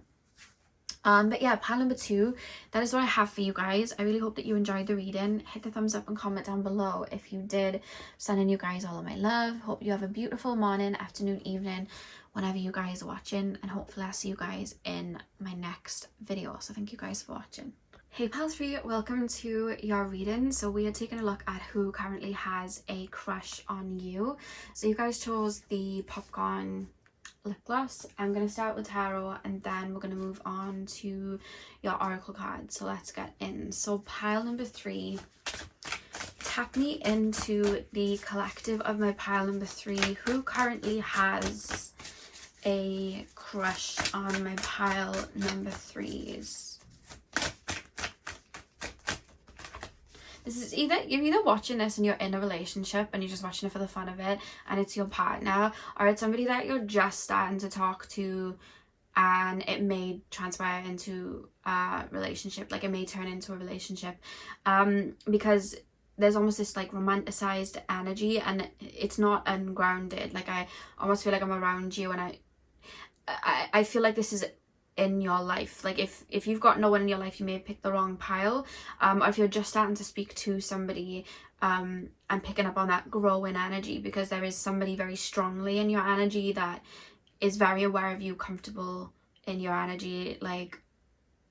But yeah, pile number 2, that is what I have for you guys. I really hope that you enjoyed the reading. Hit the thumbs up and comment down below if you did. Sending you guys all of my love. Hope you have a beautiful morning, afternoon, evening, whenever you guys are watching. And hopefully I'll see you guys in my next video. So thank you guys for watching. Hey pal 3, welcome to your reading. So we are taking a look at who currently has a crush on you. So you guys chose the popcorn lip gloss. I'm going to start with tarot, and then we're going to move on to your oracle card. So let's get in. So pile number 3, tap me into the collective of my pile number 3. Who currently has a crush on my pile number 3s? This is you're either watching this and you're in a relationship and you're just watching it for the fun of it, and it's your partner, or it's somebody that you're just starting to talk to, and it may transpire into a relationship. Like, it may turn into a relationship, because there's almost this like romanticized energy, and it's not ungrounded. Like, I almost feel like I'm around you, and I feel like this is in your life. Like, if you've got no one in your life, you may have picked the wrong pile, or if you're just starting to speak to somebody, and picking up on that growing energy, because there is somebody very strongly in your energy that is very aware of you, comfortable in your energy. Like,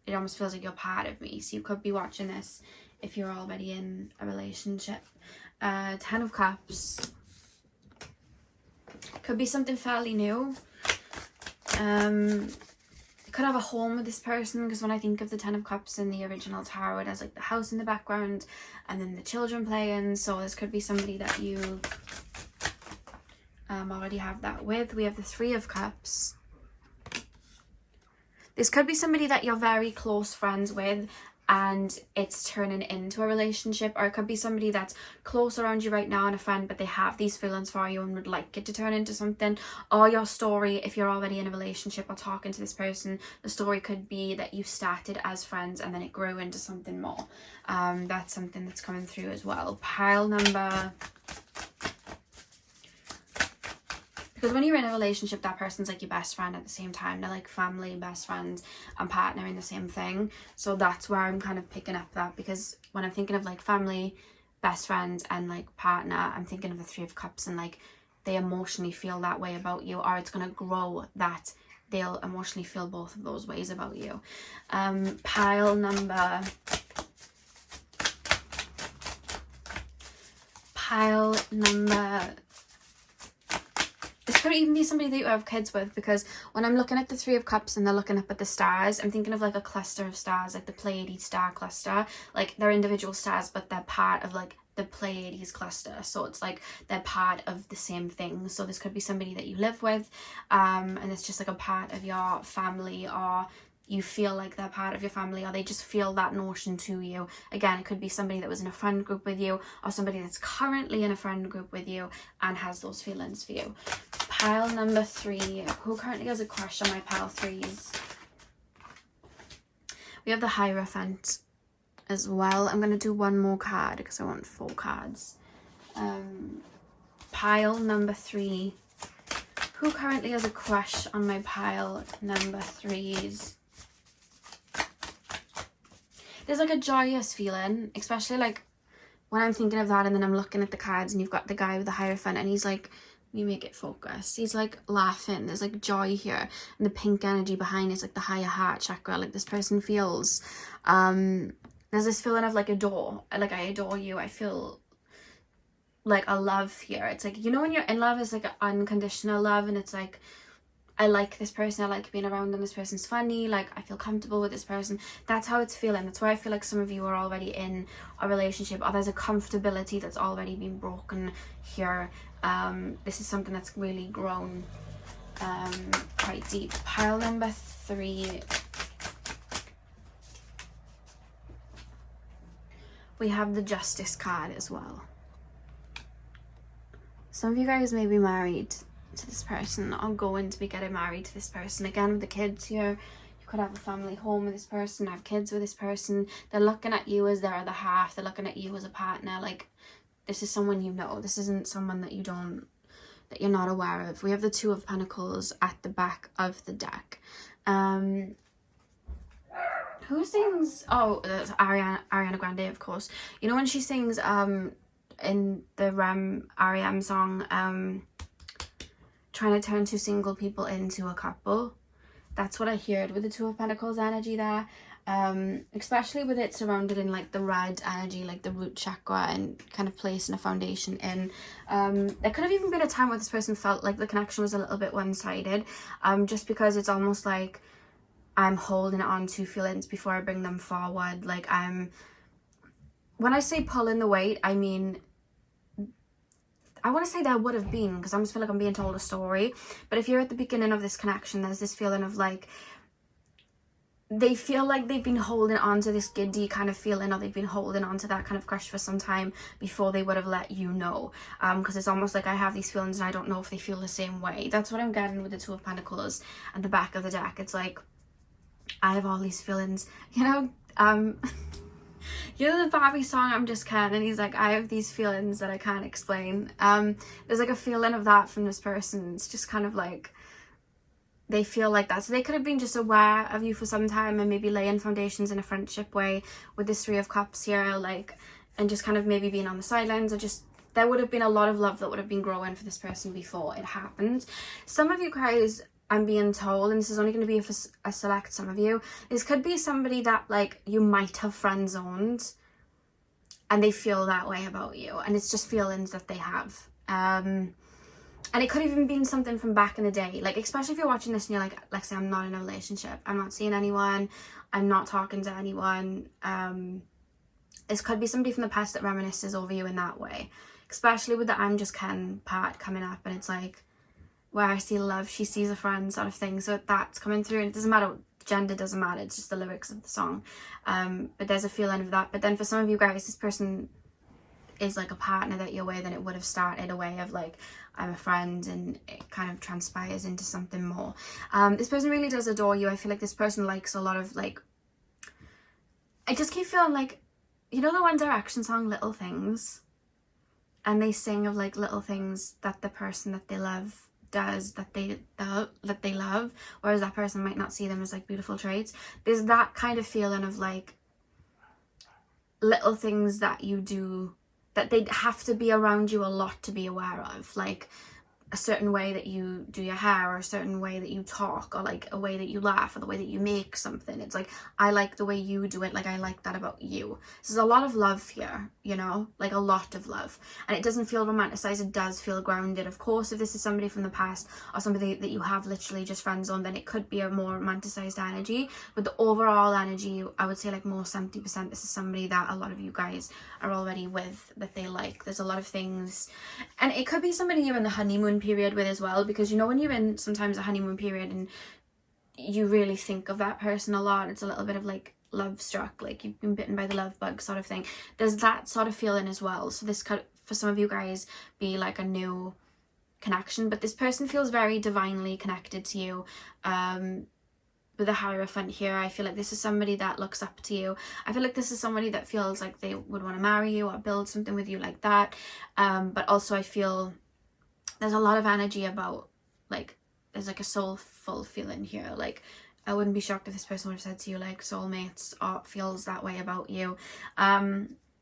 it almost feels like you're part of me. So you could be watching this if you're already in a relationship. 10 of Cups could be something fairly new. Could have a home with this person, because when I think of the 10 of Cups in the original tarot, it has like the house in the background and then the children playing. So this could be somebody that you already have that with. We have the 3 of Cups. This could be somebody that you're very close friends with, and it's turning into a relationship, or it could be somebody that's close around you right now and a friend, but they have these feelings for you and would like it to turn into something. Or your story, if you're already in a relationship or talking to this person, the story could be that you started as friends and then it grew into something more. That's something that's coming through as well. Pile number, because when you're in a relationship, that person's like your best friend at the same time. They're like family, best friend, and partner in the same thing. So that's where I'm kind of picking up that, because when I'm thinking of like family, best friend and like partner, I'm thinking of the Three of Cups, and like they emotionally feel that way about you, or it's going to grow that they'll emotionally feel both of those ways about you. Pile number this could even be somebody that you have kids with, because when I'm looking at the Three of Cups and they're looking up at the stars, I'm thinking of like a cluster of stars, like the Pleiades star cluster. Like they're individual stars, but they're part of like the Pleiades cluster, so it's like they're part of the same thing. So this could be somebody that you live with, and it's just like a part of your family, or you feel like they're part of your family, or they just feel that notion to you. Again, it could be somebody that was in a friend group with you, or somebody that's currently in a friend group with you and has those feelings for you. Pile number 3, who currently has a crush on my pile 3s? We have the Hierophant as well. I'm going to do one more card because I want 4 cards. Pile number 3, who currently has a crush on my pile number 3s? There's like a joyous feeling, especially like when I'm thinking of that, and then I'm looking at the cards and you've got the guy with the Hierophant, and he's like, you make it focus, he's like laughing, there's like joy here, and the pink energy behind it's like the higher heart chakra. Like this person feels there's this feeling of like adore, like I adore you, I feel like a love here. It's like, you know, when you're in love, it's like an unconditional love, and it's like, I like this person, I like being around them, this person's funny, like I feel comfortable with this person. That's how it's feeling. That's why I feel like some of you are already in a relationship, or there's a comfortability that's already been broken here. This is something that's really grown quite deep. Pile number 3, we have the Justice card as well. Some of you guys may be married to this person, or going to be getting married to this person. Again, with the kids here, you could have a family home with this person, have kids with this person. They're looking at you as their other half, they're looking at you as a partner. Like this is someone you know, this isn't someone that that you're not aware of. We have the Two of Pentacles at the back of the deck. Who sings? Oh, that's Ariana Grande, of course. You know when she sings in the R.E.M. song, trying to turn 2 single people into a couple? That's what I heard with the Two of Pentacles energy there. Especially with it surrounded in like the red energy, like the root chakra, and kind of placing a foundation in. There could have even been a time where this person felt like the connection was a little bit one-sided, just because it's almost like I'm holding on to feelings before I bring them forward. Like when I say pulling the weight, I mean, I want to say there would have been, because I just feel like I'm being told a story. But if you're at the beginning of this connection, there's this feeling of like, they feel like they've been holding on to this giddy kind of feeling, or they've been holding on to that kind of crush for some time before they would have let you know. Because it's almost like I have these feelings and I don't know if they feel the same way. That's what I'm getting with the Two of Pentacles at the back of the deck. It's like, I have all these feelings, you know, you know the Barbie song, I'm Just Ken, and he's like, I have these feelings that I can't explain. There's like a feeling of that from this person. It's just kind of like, they feel like that. So they could have been just aware of you for some time, and maybe laying foundations in a friendship way with this 3 of Cups here, like, and just kind of maybe being on the sidelines, or just, there would have been a lot of love that would have been growing for this person before it happened. Some of you guys, I'm being told, and this is only going to be for a select some of you, this could be somebody that like you might have friend zoned, and they feel that way about you, and it's just feelings that they have. And it could have even been something from back in the day, like especially if you're watching this and you're like, Lexi, I'm not in a relationship, I'm not seeing anyone, I'm not talking to anyone. This could be somebody from the past that reminisces over you in that way, especially with the I'm Just Ken part coming up, and it's like, where I see love, she sees a friend sort of thing. So that's coming through, and it doesn't matter, gender doesn't matter, it's just the lyrics of the song. But there's a feeling of that. But then for some of you guys, this person is like a partner that you're with, and it would have started a way of like, I'm a friend, and it kind of transpires into something more. This person really does adore you. I feel like this person likes a lot of like, I just keep feeling like, you know the One Direction song Little Things, and they sing of like little things that the person that they love does that they love, whereas that person might not see them as like beautiful traits. There's that kind of feeling of like little things that you do that they'd have to be around you a lot to be aware of, like a certain way that you do your hair, or a certain way that you talk, or like a way that you laugh, or the way that you make something. It's like, I like the way you do it, like I like that about you. So there's a lot of love here, you know, like a lot of love, and it doesn't feel romanticized, it does feel grounded. Of course, if this is somebody from the past or somebody that you have literally just friends on, then it could be a more romanticized energy, but the overall energy, I would say like more 70%, this is somebody that a lot of you guys are already with, that they like. There's a lot of things, and it could be somebody you're in the honeymoon period with as well, because you know when you're in sometimes a honeymoon period and you really think of that person a lot, it's a little bit of like love struck, like you've been bitten by the love bug sort of thing. There's that sort of feeling as well. So this could, for some of you guys, be like a new connection, but this person feels very divinely connected to you. With the Hierophant here, I feel like this is somebody that looks up to you. I feel like this is somebody that feels like they would want to marry you or build something with you like that. But also I feel there's a lot of energy about, like, there's like a soulful feeling here. Like, I wouldn't be shocked if this person would have said to you like soulmates, or feels that way about you.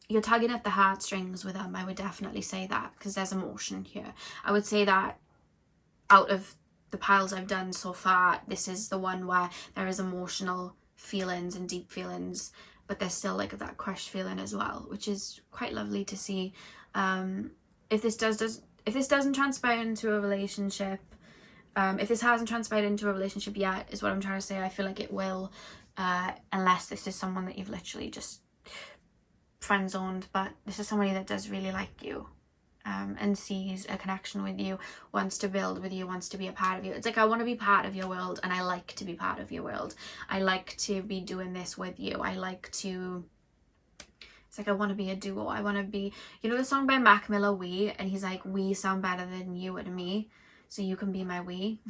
You're tugging at the heartstrings with them. I would definitely say that, because there's emotion here. I would say that out of the piles I've done so far, this is the one where there is emotional feelings and deep feelings, but there's still like that crushed feeling as well, which is quite lovely to see. If this doesn't transpire into a relationship, if this hasn't transpired into a relationship yet, is what I'm trying to say, I feel like it will, unless this is someone that you've literally just friend-zoned. But this is somebody that does really like you, and sees a connection with you, wants to build with you, wants to be a part of you. It's like, I want to be part of your world, and I like to be part of your world. I like to be doing this with you. I like to, it's like, I want to be a duo. I want to be, you know the song by Mac Miller, We? And he's like, we sound better than you and me, so you can be my we.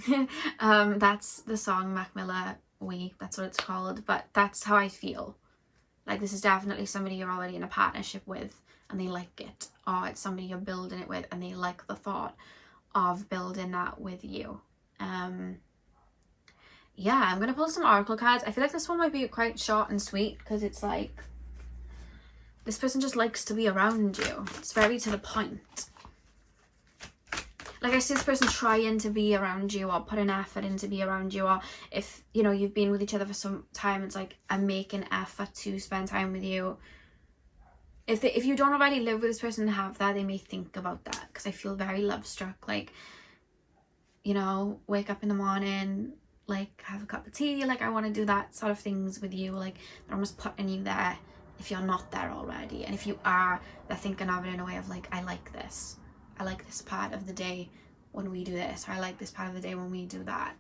That's the song, Mac Miller, We. That's what it's called. But that's how I feel. Like, this is definitely somebody you're already in a partnership with, and they like it. Or it's somebody you're building it with, and they like the thought of building that with you. Yeah, I'm going to pull some oracle cards. I feel like this one might be quite short and sweet, because it's like, this person just likes to be around you. It's very to the point. Like, I see this person trying to be around you, or put an effort in to be around you, or if, you know, you've been with each other for some time, it's like, I'm making effort to spend time with you. If you don't already live with this person and have that, they may think about that, because I feel very love struck. Like, you know, wake up in the morning, like, have a cup of tea, like, I want to do that sort of things with you. Like, they're almost putting you there if you're not there already. And if you are, they're thinking of it in a way of like, I like this. I like this part of the day when we do this, or I like this part of the day when we do that.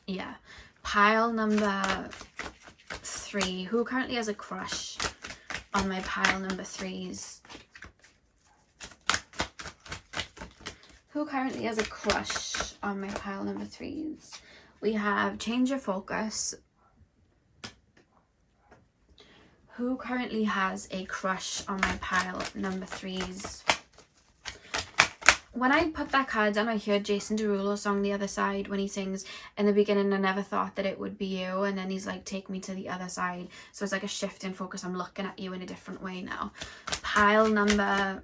Yeah. Pile number 3. Who currently has a crush on my pile number 3s? Who currently has a crush on my pile number 3s? We have change your focus. Who currently has a crush on my pile number 3s? When I put that card down, I heard Jason Derulo's song The Other Side, when he sings, in the beginning I never thought that it would be you, and then he's like, take me to the other side. So it's like a shift in focus. I'm looking at you in a different way now. Pile number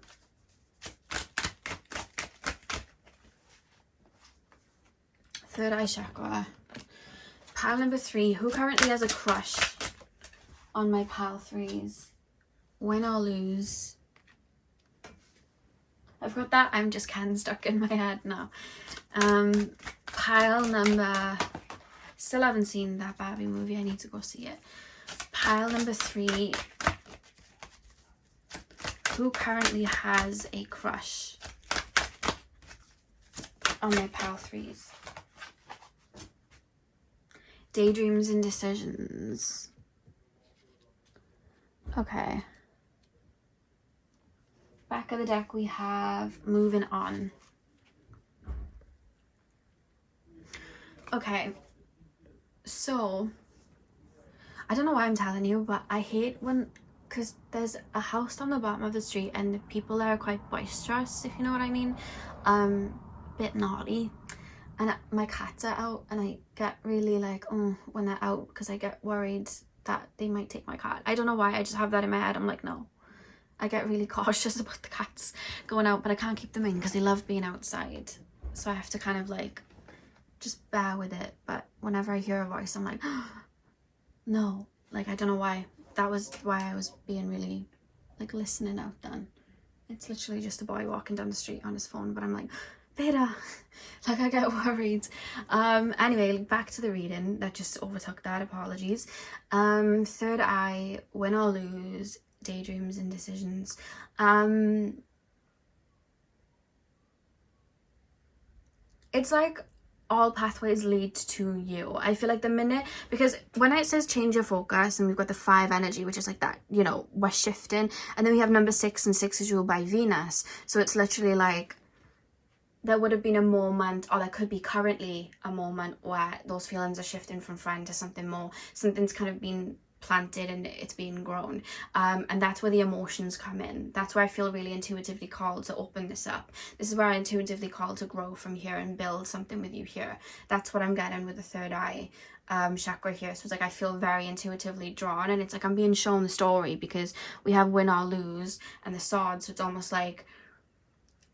3rd eye chakra. Pile number 3. Who currently has a crush on my pile 3s? Win or lose? I've got that I'm just kind of stuck in my head now. Pile number, still haven't seen that Barbie movie, I need to go see it. Pile number 3. Who currently has a crush on my pile 3s? Daydreams and decisions. Okay. Back of the deck we have moving on. Okay, so I don't know why I'm telling you, but I hate when, because there's a house on the bottom of the street and the people there are quite boisterous, if you know what I mean. Bit naughty, and my cats are out, and I get really like, oh, when they're out, because I get worried that they might take my cat. I don't know why, I just have that in my head. I'm like, no, I get really cautious about the cats going out, but I can't keep them in because they love being outside. So I have to kind of like just bear with it. But whenever I hear a voice, I'm like, no, like I don't know why. That was why I was being really like listening out then. It's literally just a boy walking down the street on his phone, but I'm like, Beta, like I get worried. Anyway, back to the reading. That just overtook that, apologies. Third eye, win or lose, daydreams and decisions. It's like all pathways lead to you. I feel like the minute, because when it says change your focus, and we've got the 5 energy, which is like that, you know, we're shifting, and then we have number 6, and 6 is ruled by Venus, so it's literally like there would have been a moment, or there could be currently a moment where those feelings are shifting from friend to something more. Something's kind of been planted and it's being grown, and that's where the emotions come in. That's where I feel really intuitively called to open this up. This is where I intuitively called to grow from here and build something with you here. That's what I'm getting with the third eye chakra here. So it's like I feel very intuitively drawn, and it's like I'm being shown the story because we have win or lose and the sword. So it's almost like,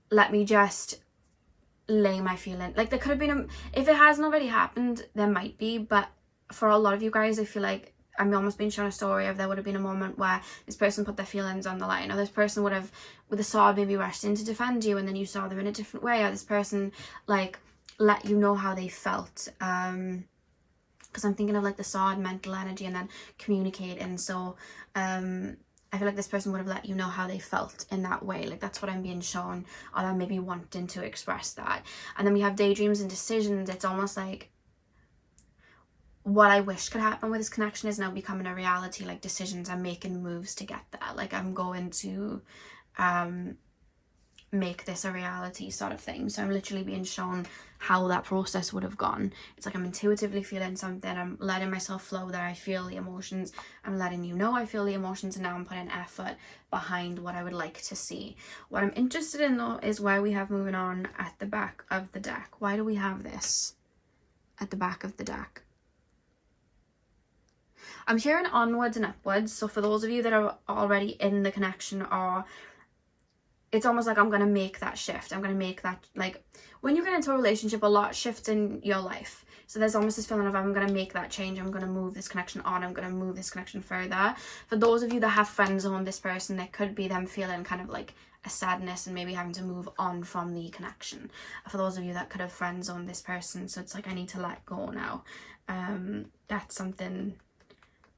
let me just lay my feeling. Like there could have been if it hasn't already happened, there might be, but for a lot of you guys, I feel like I'm almost being shown a story of there would have been a moment where this person put their feelings on the line, or this person would have, with a sword, maybe rushed in to defend you, and then you saw them in a different way, or this person like let you know how they felt. Because I'm thinking of like the sword, mental energy, and then communicating. So I feel like this person would have let you know how they felt in that way. Like that's what I'm being shown, or they're maybe wanting to express that. And then we have daydreams and decisions. It's almost like what I wish could happen with this connection is now becoming a reality. Like decisions, I'm making moves to get there. Like I'm going to make this a reality sort of thing. So I'm literally being shown how that process would have gone. It's like I'm intuitively feeling something, I'm letting myself flow there, I feel the emotions, I'm letting you know I feel the emotions, and now I'm putting effort behind what I would like to see. What I'm interested in though is where we have moving on at the back of the deck. Why do we have this at the back of the deck? I'm hearing onwards and upwards. So for those of you that are already in the connection, or it's almost like I'm going to make that shift. I'm going to make that, like when you get into a relationship, a lot shifts in your life. So there's almost this feeling of I'm going to make that change. I'm going to move this connection on. I'm going to move this connection further. For those of you that have friend zoned this person, it could be them feeling kind of like a sadness and maybe having to move on from the connection. For those of you that could have friend zoned this person, so it's like I need to let go now. That's something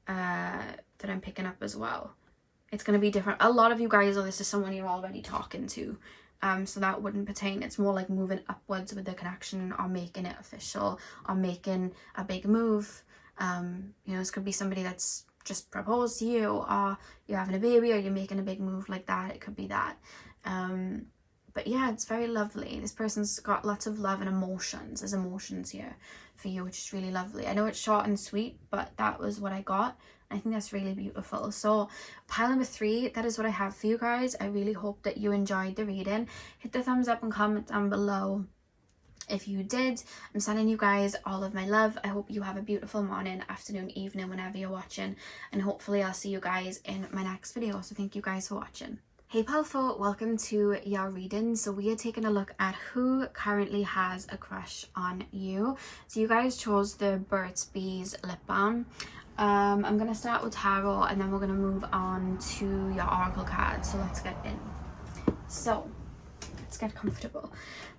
that I'm picking up as well. It's going to be different. A lot of you guys, or this is someone you're already talking to, so that wouldn't pertain. It's more like moving upwards with the connection, or making it official, or making a big move. You know, this could be somebody that's just proposed to you, or you're having a baby, or you're making a big move like that. It could be that. But yeah, it's very lovely. This person's got lots of love and emotions. There's emotions here for you, which is really lovely. I know it's short and sweet, but that was what I got. I think that's really beautiful. So pile number 3, that is what I have for you guys. I really hope that you enjoyed the reading. Hit the thumbs up and comment down below if you did. I'm sending you guys all of my love. I hope you have a beautiful morning, afternoon, evening, whenever you're watching, and hopefully I'll see you guys in my next video. So thank you guys for watching. Hey Palfo, welcome to your reading. So we are taking a look at who currently has a crush on you. So you guys chose the Burt's Bees lip balm. I'm going to start with tarot, and then we're going to move on to your oracle cards. So let's get in. So let's get comfortable.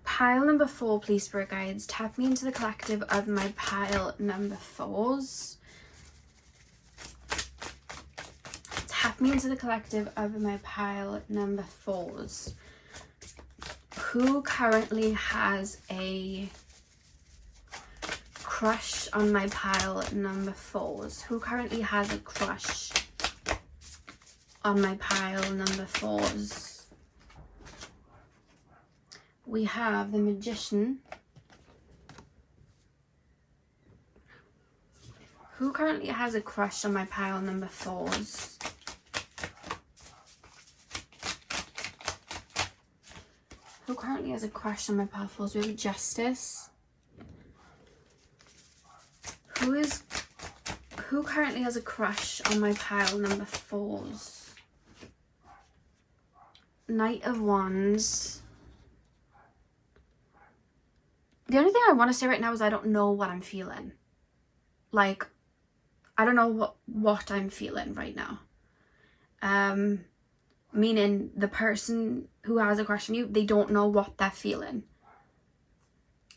Pile number 4, please, spirit guides. Tap me into the collective of my pile number 4s. Tap me into the collective of my pile number 4s. Who currently has a crush on my pile number 4s? Who currently has a crush on my pile number 4s? We have the Magician. Who currently has a crush on my pile number 4s? Who currently has a crush on my pile 4s? We have Justice. Who currently has a crush on my pile number 4s? Knight of Wands. The only thing I want to say right now is I don't know what I'm feeling. Like, I don't know what I'm feeling right now. Meaning the person who has a crush on you, they don't know what they're feeling.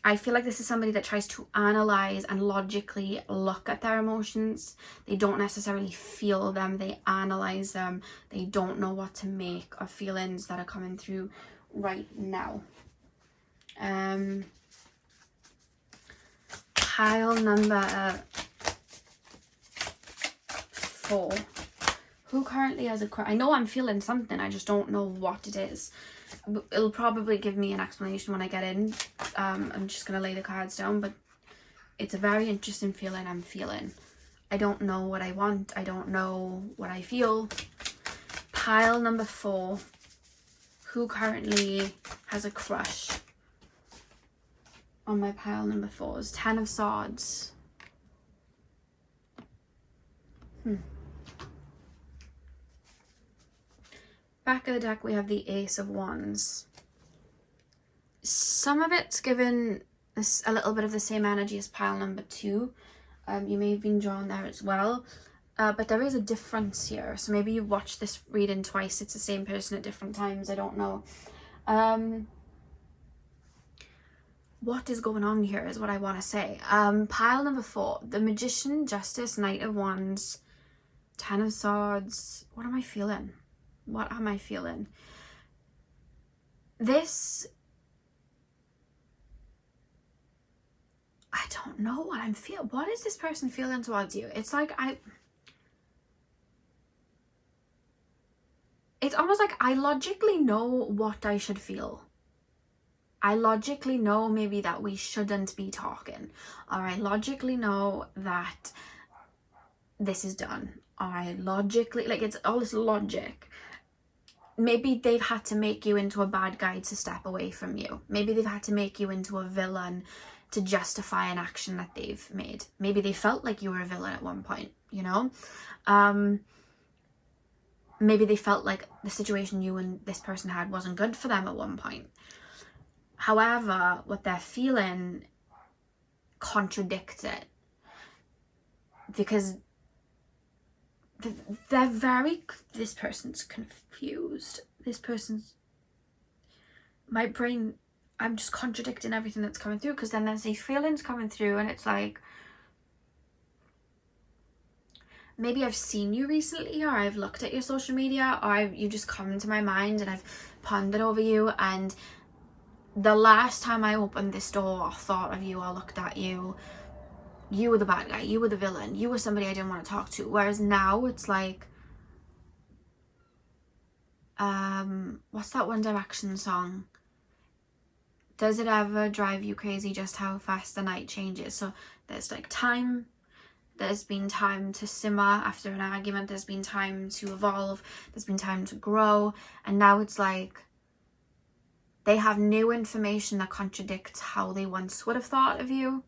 I feel like this is somebody that tries to analyze and logically look at their emotions. They don't necessarily feel them, they analyze them. They don't know what to make of feelings that are coming through right now. Pile number 4. Who currently has a crush? I know I'm feeling something, I just don't know what it is. It'll probably give me an explanation when I get in. I'm just going to lay the cards down, but it's a very interesting feeling I'm feeling. I don't know what I want. I don't know what I feel. Pile number 4. Who currently has a crush on my pile number 4s? 10 of Swords. Back of the deck, we have the Ace of Wands. Some of it's given a little bit of the same energy as pile number 2. You may have been drawn there as well. But there is a difference here. So maybe you've watched this reading twice. It's the same person at different times. I don't know. What is going on here is what I want to say. Pile number 4. The Magician, Justice, Knight of Wands, 10 of Swords. What am I feeling? What am I feeling? This, I don't know what I'm feeling. What is this person feeling towards you? It's like it's almost like I logically know what I should feel. I logically know maybe that we shouldn't be talking. Or I logically know that this is done. Or I logically, like, it's all this logic. Maybe they've had to make you into a bad guy to step away from you. Maybe they've had to make you into a villain to justify an action that they've made. Maybe they felt like you were a villain at one point, you know? Maybe they felt like the situation you and this person had wasn't good for them at one point. However, what they're feeling contradicts it. Because they're very, this person's confused. This person's, my brain, I'm just contradicting everything that's coming through, because then there's these feelings coming through and it's like, maybe I've seen you recently, or I've looked at your social media, or you just come into my mind and I've pondered over you, and the last time I opened this door or thought of you or looked at you, you were the bad guy, you were the villain, you were somebody I didn't want to talk to. Whereas now it's like, what's that One Direction song? Does it ever drive you crazy just how fast the night changes? So there's like time, there's been time to simmer after an argument, there's been time to evolve, there's been time to grow, and now it's like they have new information that contradicts how they once would have thought of you.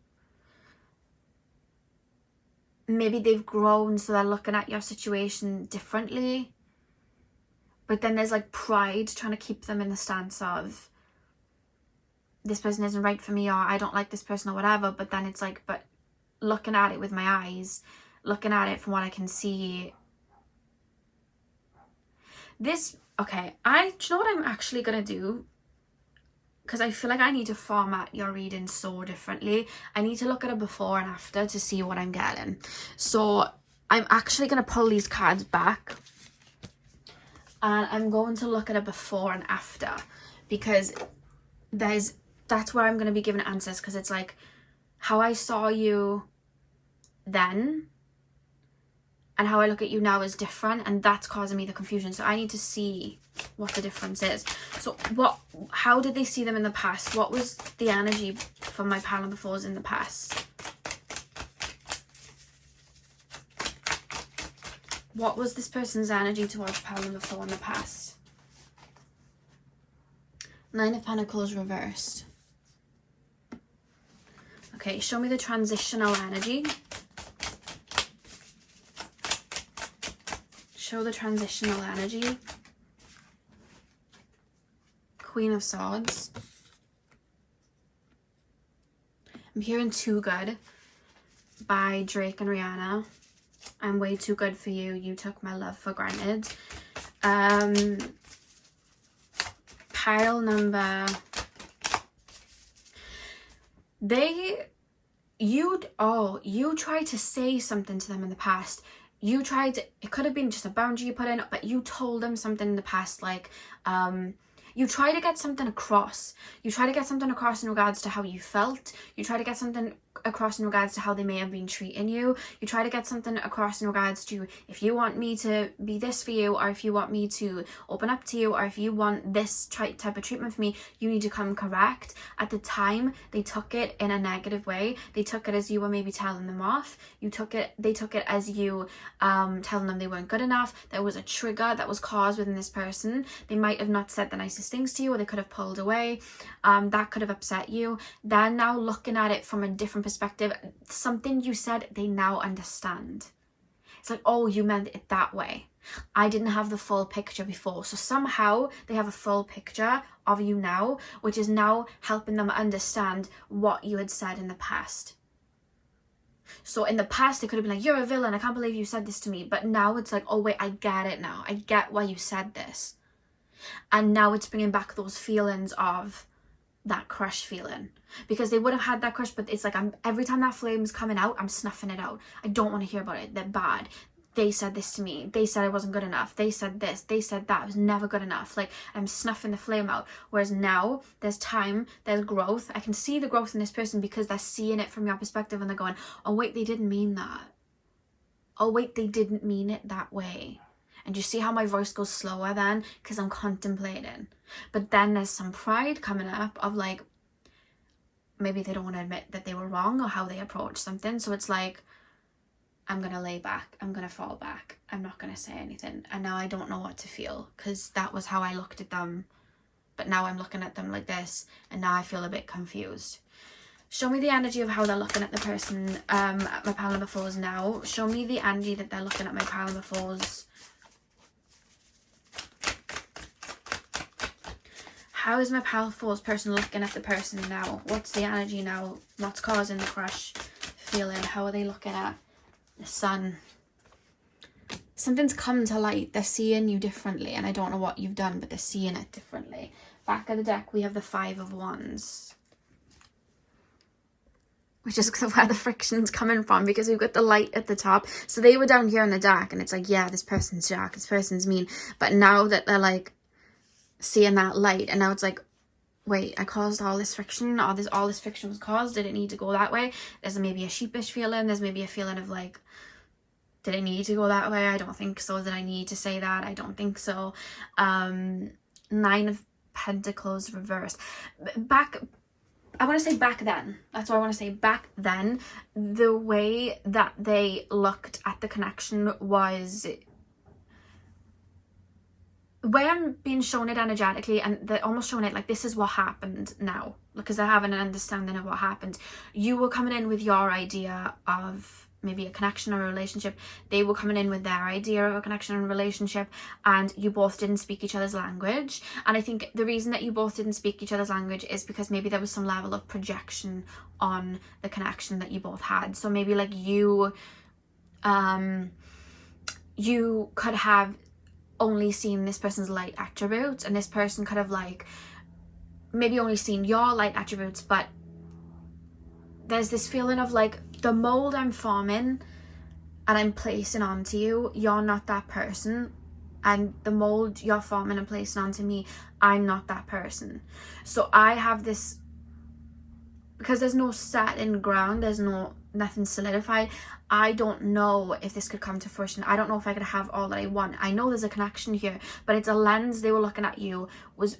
Maybe they've grown, so they're looking at your situation differently. But then there's like pride trying to keep them in the stance of, this person isn't right for me, or I don't like this person, or whatever. But then it's like, but looking at it with my eyes, looking at it from what I can see, this, okay, do you know what I'm actually gonna do? Because I feel like I need to format your reading so differently. I need to look at a before and after to see what I'm getting. So I'm actually going to pull these cards back, and I'm going to look at a before and after, because that's where I'm going to be giving answers, because it's like how I saw you then and how I look at you now is different, and that's causing me the confusion. So I need to see what the difference is. So how did they see them in the past? What was the energy for my pile number 4s in the past? What was this person's energy towards pile number 4 in the past? 9 of Pentacles reversed. Okay, show me the transitional energy. Show the transitional energy. Queen of Swords. I'm hearing Too Good by Drake and Rihanna. I'm way too good for you. You took my love for granted. Pile number... You tried to say something to them in the past. It could have been just a boundary you put in, but you told them something in the past, like, you try to get something across. You try to get something across in regards to how you felt. You try to get something across in regards to how they may have been treating you. You try to get something across in regards to, if you want me to be this for you, or if you want me to open up to you, or if you want this type of treatment for me, you need to come correct. At the time, they took it in a negative way. They took it as you were maybe telling them off. They took it as you telling them they weren't good enough. There was a trigger that was caused within this person. They might have not said the nicest things to you, or they could have pulled away. That could have upset you. They're now looking at it from a different perspective. Something you said, they now understand. It's like, oh, you meant it that way. I didn't have the full picture before. So somehow they have a full picture of you now, which is now helping them understand what you had said in the past. So in the past, they could have been like, you're a villain, I can't believe you said this to me. But now it's like, oh wait, I get it now. I get why you said this. And now it's bringing back those feelings of that crush feeling, because they would have had that crush, but it's like, every time that flame's coming out, I'm snuffing it out. I don't want to hear about it. They're bad. They said this to me. They said I wasn't good enough. They said this. They said that. I was never good enough. Like, I'm snuffing the flame out. Whereas now, there's time, there's growth. I can see the growth in this person because they're seeing it from your perspective, and they're going, oh wait, they didn't mean that. Oh wait, they didn't mean it that way. And you see how my voice goes slower then? Because I'm contemplating. But then there's some pride coming up of like, maybe they don't want to admit that they were wrong or how they approached something. So it's like, I'm going to lay back. I'm going to fall back. I'm not going to say anything. And now I don't know what to feel, because that was how I looked at them. But now I'm looking at them like this, and now I feel a bit confused. Show me the energy of how they're looking at the person at my pile number 4s now. Show me the energy that they're looking at my pile number 4s. How is my pile 4's person looking at the person now? What's the energy now? What's causing the crush feeling? How are they looking at the sun? Something's come to light. They're seeing you differently, and I don't know what you've done, but they're seeing it differently. Back of the deck, we have the 5 of Wands, which is where the friction's coming from, because we've got the light at the top. So they were down here in the dark, and it's like, yeah, this person's dark, this person's mean. But now that they're like seeing that light, and now it's like, wait, I caused all this friction, all this friction was caused. Did it need to go that way? There's maybe a sheepish feeling. There's maybe a feeling of like, did it need to go that way? I don't think so. Did I need to say that? I don't think so. 9 of Pentacles reversed. I want to say back then. That's what I want to say. Back then, the way that they looked at the connection was, where I'm being shown it energetically, and they're almost showing it like, this is what happened now, because they're having an understanding of what happened. You were coming in with your idea of maybe a connection or a relationship. They were coming in with their idea of a connection and relationship, and you both didn't speak each other's language. And I think the reason that you both didn't speak each other's language is because maybe there was some level of projection on the connection that you both had. So maybe like you could have only seen this person's light attributes, and this person could have like maybe only seen your light attributes. But there's this feeling of like, the mold I'm forming and I'm placing onto you, you're not that person. And the mold you're forming and placing onto me, I'm not that person. So I have this, because there's no set in ground, there's nothing solidified. I don't know if this could come to fruition. I don't know if I could have all that I want. I know there's a connection here, but it's a lens they were looking at you was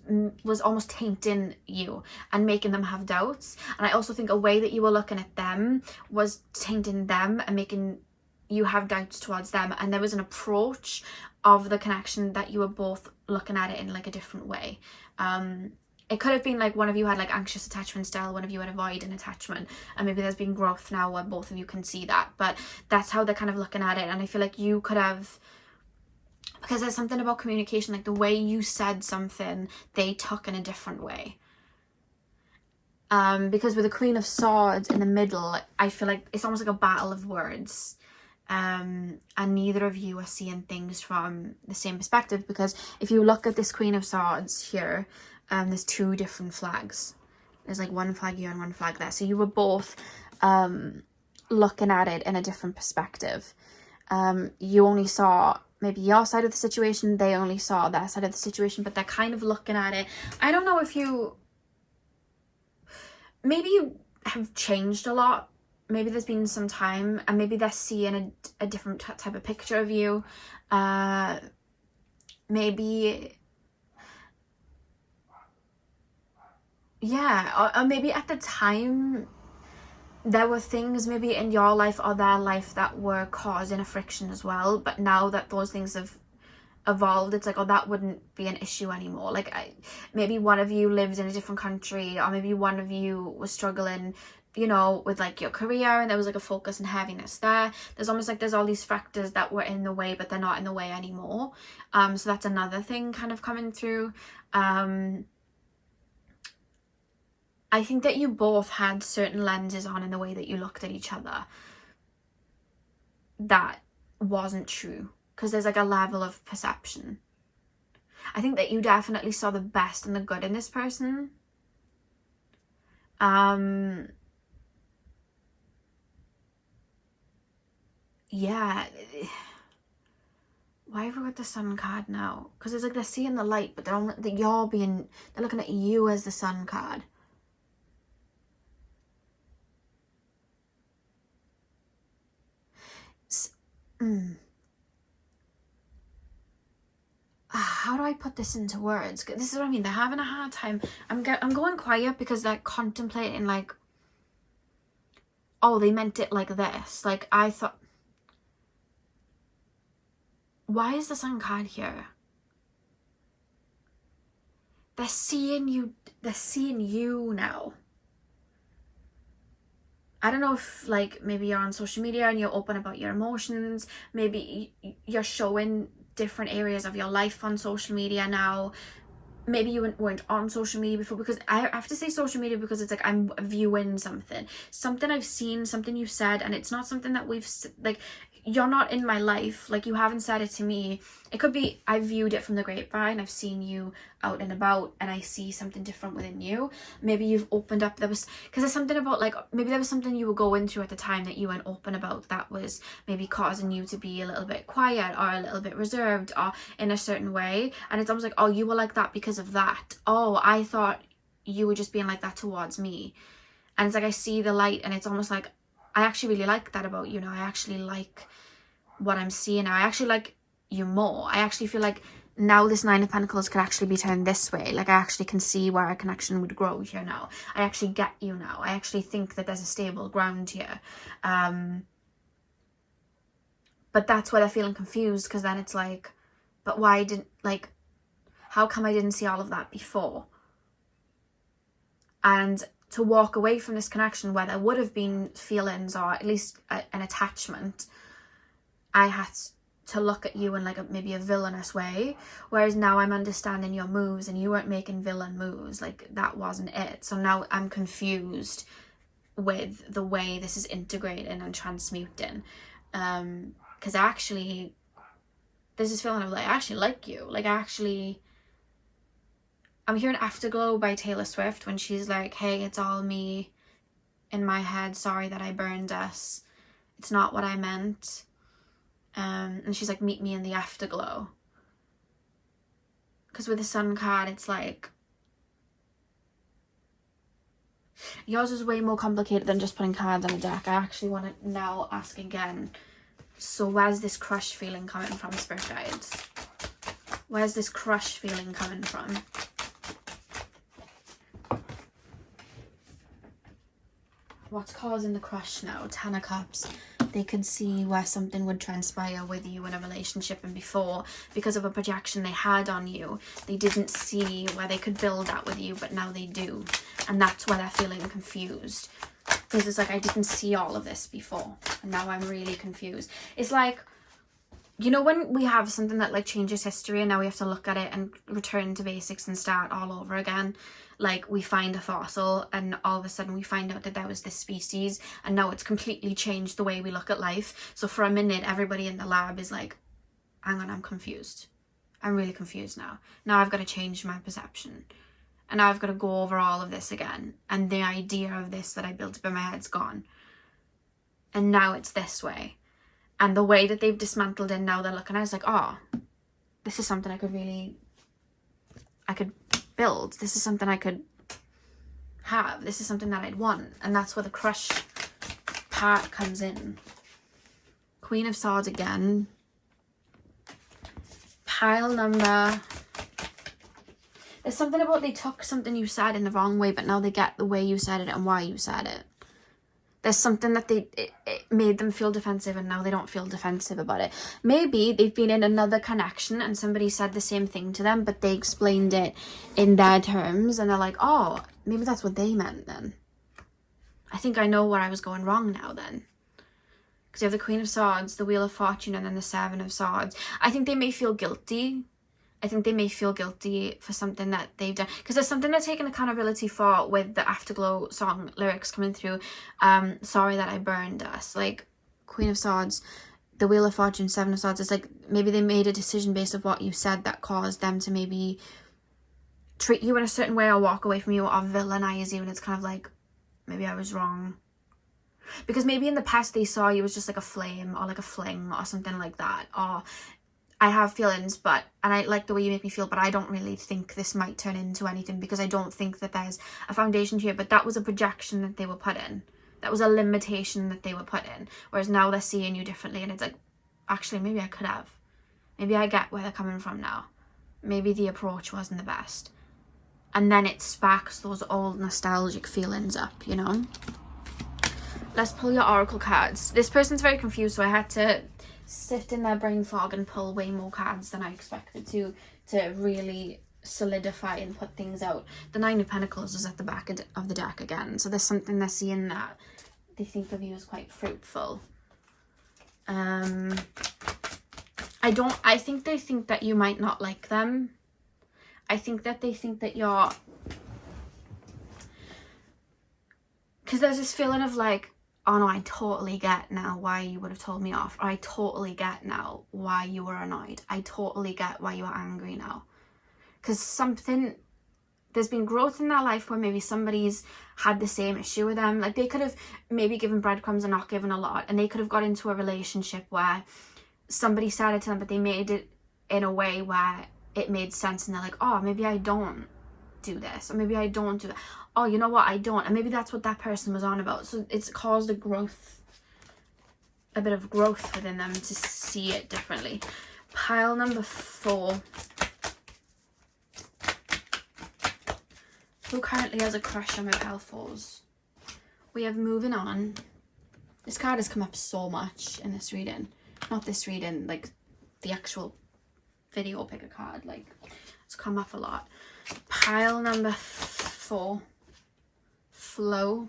almost tainting you and making them have doubts. And I also think a way that you were looking at them was tainting them and making you have doubts towards them. And there was an approach of the connection that you were both looking at it in like a different way. It could have been like one of you had like anxious attachment style, one of you had avoidant attachment, and maybe there's been growth now where both of you can see that. But that's how they're kind of looking at it. And I feel like you could have because there's something about communication, like the way you said something, they took in a different way. Because with the Queen of Swords in the middle, I feel like it's almost like a battle of words. And neither of you are seeing things from the same perspective, because if you look at this Queen of Swords here, there's two different flags. There's like one flag here and one flag there. So you were both looking at it in a different perspective. You only saw maybe your side of the situation, they only saw their side of the situation, but they're kind of looking at it. I don't know if you, maybe you have changed a lot. Maybe there's been some time, and maybe they're seeing a different type of picture of you. Maybe, yeah, or maybe at the time there were things maybe in your life or their life that were causing a friction as well, but now that those things have evolved, it's like, oh, that wouldn't be an issue anymore. Like, maybe one of you lived in a different country, or maybe one of you was struggling, you know, with like your career, and there was like a focus and heaviness there. There's almost like there's all these factors that were in the way, but they're not in the way anymore. So that's another thing kind of coming through. I think that you both had certain lenses on in the way that you looked at each other that wasn't true, because there's like a level of perception. I think that you definitely saw the best and the good in this person. Yeah, why have we got the Sun card now? Because it's like they're seeing the light, but they're looking at you as the Sun card. How do I put this into words? This is what I mean. They're having a hard time. I'm going quiet because they're contemplating, like, oh, they meant it like this. Like, I thought, why is the Sun card here? They're seeing you now. I don't know if, like, maybe you're on social media and you're open about your emotions. Maybe you're showing different areas of your life on social media now. Maybe you weren't on social media before, because I have to say social media because it's like I'm viewing something I've seen, something you said, and it's not something that we've, like, you're not in my life, like, you haven't said it to me. It could be I viewed it from the grapevine, I've seen you out and about, and I see something different within you. Maybe you've opened up, because there's something about, like, maybe there was something you were going through at the time that you weren't open about, that was maybe causing you to be a little bit quiet or a little bit reserved or in a certain way, and it's almost like, oh, you were like that because of that. Oh, I thought you were just being like that towards me. And it's like I see the light, and it's almost like I actually really like that about you now. I actually like what I'm seeing now. I actually like you more. I actually feel like now this Nine of Pentacles could actually be turned this way. Like, I actually can see where a connection would grow here now. I actually get you now. I actually think that there's a stable ground here. But that's where they're feeling confused, because then it's like, but why didn't, like, how come I didn't see all of that before? And to walk away from this connection where there would have been feelings, or at least an attachment, I had to look at you in like maybe a villainous way, whereas now I'm understanding your moves, and you weren't making villain moves. Like, that wasn't it. So now I'm confused with the way this is integrating and transmuting, because actually there's this feeling of like, I actually like you. Like, I'm hearing Afterglow by Taylor Swift when she's like, hey, it's all me in my head, sorry that I burned us, it's not what I meant. And she's like, meet me in the afterglow. Because with the Sun card, it's like, yours is way more complicated than just putting cards on a deck. I actually want to now ask again, so where's this crush feeling coming from, Spirit Guides? Where's this crush feeling coming from? What's causing the crush now? Ten of Cups. They could see where something would transpire with you in a relationship, and before, because of a projection they had on you, they didn't see where they could build that with you, but now they do. And that's why they're feeling confused. Because it's like, I didn't see all of this before, and now I'm really confused. It's like, you know, when we have something that like changes history and now we have to look at it and return to basics and start all over again. Like we find a fossil and all of a sudden we find out that there was this species and now it's completely changed the way we look at life. So for a minute, everybody in the lab is like, hang on, I'm confused. I'm really confused now. Now I've got to change my perception. And now I've got to go over all of this again. And the idea of this that I built up in my head's gone. And now it's this way. And the way that they've dismantled it, now they're looking at it, it's like, oh, this is something I could build. This is something I could have. This is something that I'd want. And that's where the crush part comes in. Queen of Swords again. Pile number. There's something about they took something you said in the wrong way, but now they get the way you said it and why you said it. There's something that it made them feel defensive and now they don't feel defensive about it. Maybe they've been in another connection and somebody said the same thing to them, but they explained it in their terms and they're like, oh, maybe that's what they meant then. I think I know where I was going wrong now then. Because you have the Queen of Swords, the Wheel of Fortune, and then the Seven of Swords. I think they may feel guilty. I think they may feel guilty for something that they've done. Because there's something they're taking accountability for with the Afterglow song lyrics coming through. Sorry that I burned us. Like, Queen of Swords, the Wheel of Fortune, Seven of Swords. It's like maybe they made a decision based on what you said that caused them to maybe treat you in a certain way or walk away from you or villainize you. And it's kind of like, maybe I was wrong. Because maybe in the past they saw you as just like a flame or like a fling or something like that. Or I have feelings, and I like the way you make me feel, but I don't really think this might turn into anything because I don't think that there's a foundation here. But that was a projection that they were put in. That was a limitation that they were put in. Whereas now they're seeing you differently and it's like, actually, maybe I could have. Maybe I get where they're coming from now. Maybe the approach wasn't the best. And then it sparks those old nostalgic feelings up, you know? Let's pull your oracle cards. This person's very confused, so I had to sit in their brain fog and pull way more cards than I expected to really solidify and put things out. The Nine of Pentacles is at the back of the deck again, so there's something they're seeing that they think of you as quite fruitful. I think they think that you might not like them. I think that they think that you're, because there's this feeling of like, oh no, I totally get now why you would have told me off. Or I totally get now why you were annoyed. I totally get why you are angry now. Because there's been growth in their life where maybe somebody's had the same issue with them. Like they could have maybe given breadcrumbs and not given a lot. And they could have got into a relationship where somebody said it to them, but they made it in a way where it made sense. And they're like, oh, maybe I don't do this. Or maybe I don't do that. Oh, you know what, I don't. And maybe that's what that person was on about. So it's caused a bit of growth within them to see it differently. Pile number 4. Who currently has a crush on my pile 4s? We have moving on. This card has come up so much in this reading. Not this reading, like the actual video picker card. Like, it's come up a lot. Pile number 4. Flow.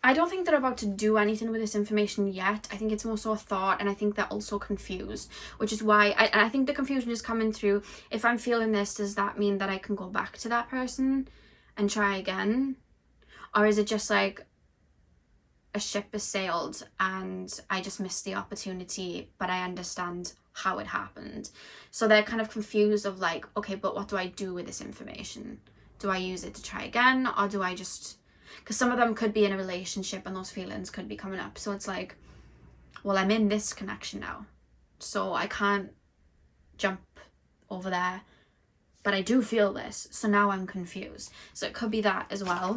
I don't think they're about to do anything with this information yet. I think it's more so a thought, and I think they're also confused, which is why I think the confusion is coming through. If I'm feeling this, does that mean that I can go back to that person and try again? Or is it just like a ship has sailed and I just missed the opportunity, but I understand how it happened? So they're kind of confused of like, okay, but what do I do with this information? Do I use it to try again, or do I just, because some of them could be in a relationship and those feelings could be coming up, so it's like, well, I'm in this connection now, so I can't jump over there, but I do feel this, so now I'm confused. So it could be that as well.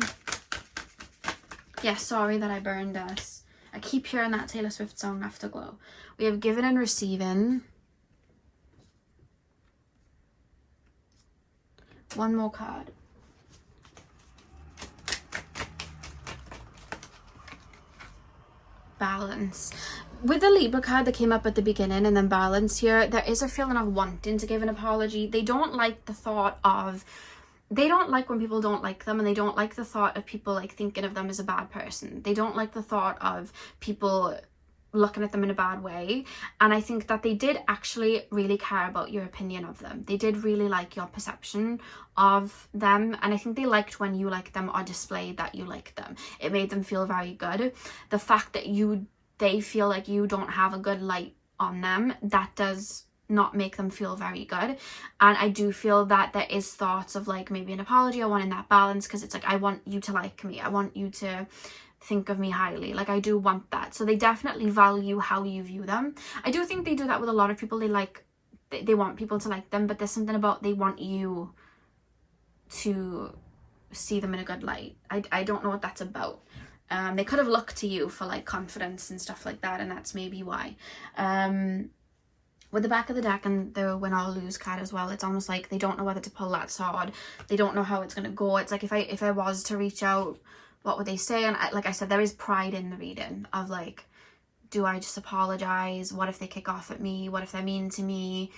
Yeah, sorry that I burned us. I keep hearing that Taylor Swift song, Afterglow. We have giving and receiving. One more card. Balance. With the Libra card that came up at the beginning and then balance here, there is a feeling of wanting to give an apology. They don't like the thought of they don't like when people don't like them, and they don't like the thought of people like thinking of them as a bad person. They don't like the thought of people looking at them in a bad way. And I think that they did actually really care about your opinion of them. They did really like your perception of them, and I think they liked when you liked them or displayed that you liked them. It made them feel very good. The fact that they feel like you don't have a good light on them, that does not make them feel very good. And I do feel that there is thoughts of like maybe an apology or wanting that balance, because it's like, I want you to like me, I want you to think of me highly, like I do want that. So they definitely value how you view them. I do think they do that with a lot of people. They want people to like them, but there's something about they want you to see them in a good light. I don't know what that's about. They could have looked to you for like confidence and stuff like that, and that's maybe why. With the back of the deck and the win or lose card as well, it's almost like they don't know whether to pull that sword. They don't know how it's going to go. It's like, if I was to reach out, what would they say? And like I said, there is pride in the reading of like, do I just apologize? What if they kick off at me? What if they're mean to me?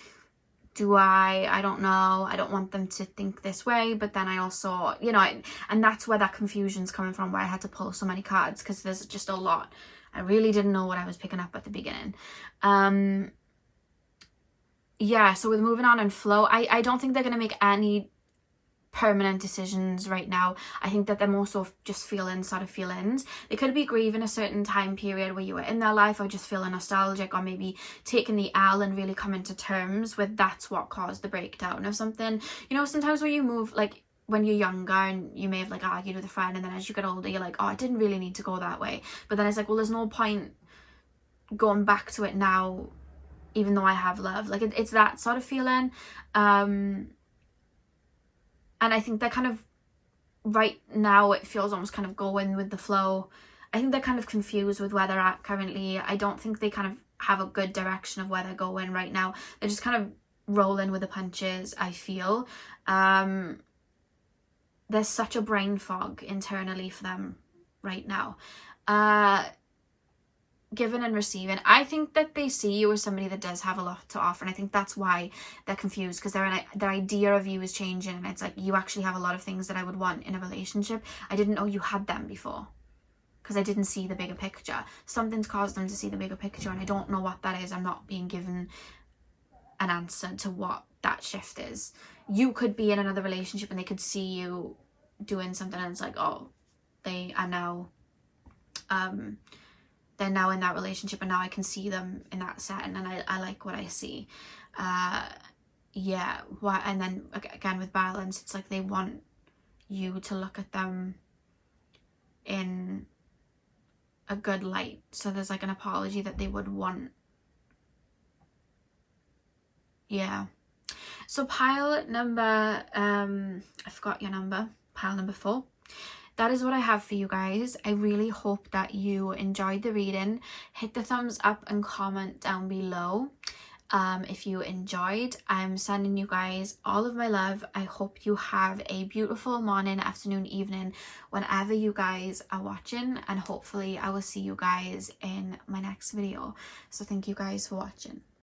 I don't know. I don't want them to think this way, but then I also, you know, and that's where that confusion's coming from, where I had to pull so many cards, because there's just a lot. I really didn't know what I was picking up at the beginning. Yeah, so with moving on and flow, I don't think they're going to make any permanent decisions right now. I think that they're more so just feeling sort of feelings. They could be grieving a certain time period where you were in their life, or just feeling nostalgic, or maybe taking the L and really coming to terms with that's what caused the breakdown of something. You know, sometimes when you move, like when you're younger and you may have like argued with a friend, and then as you get older you're like, oh, I didn't really need to go that way. But then it's like, well, there's no point going back to it now, even though I have love. Like it's that sort of feeling. And I think they're kind of, right now it feels almost kind of going with the flow. I think they're kind of confused with where they're at currently. I don't think they kind of have a good direction of where they're going right now. They're just kind of rolling with the punches, I feel. There's such a brain fog internally for them right now. Giving and receiving. I think that they see you as somebody that does have a lot to offer, and I think that's why they're confused, because their idea of you is changing, and it's like, you actually have a lot of things that I would want in a relationship. I didn't know you had them before, because I didn't see the bigger picture. Something's caused them to see the bigger picture, and I don't know what that is. I'm not being given an answer to what that shift is. You could be in another relationship and they could see you doing something, and it's like, oh, they are now they're now in that relationship, and now I can see them in that setting, and I like what I see. Yeah. And then again with balance, it's like they want you to look at them in a good light. So there's like an apology that they would want. Yeah. So pile number, I forgot your number, pile number 4. That is what I have for you guys. I really hope that you enjoyed the reading. Hit the thumbs up and comment down below if you enjoyed. I'm sending you guys all of my love. I hope you have a beautiful morning, afternoon, evening, whenever you guys are watching, and hopefully I will see you guys in my next video. So thank you guys for watching.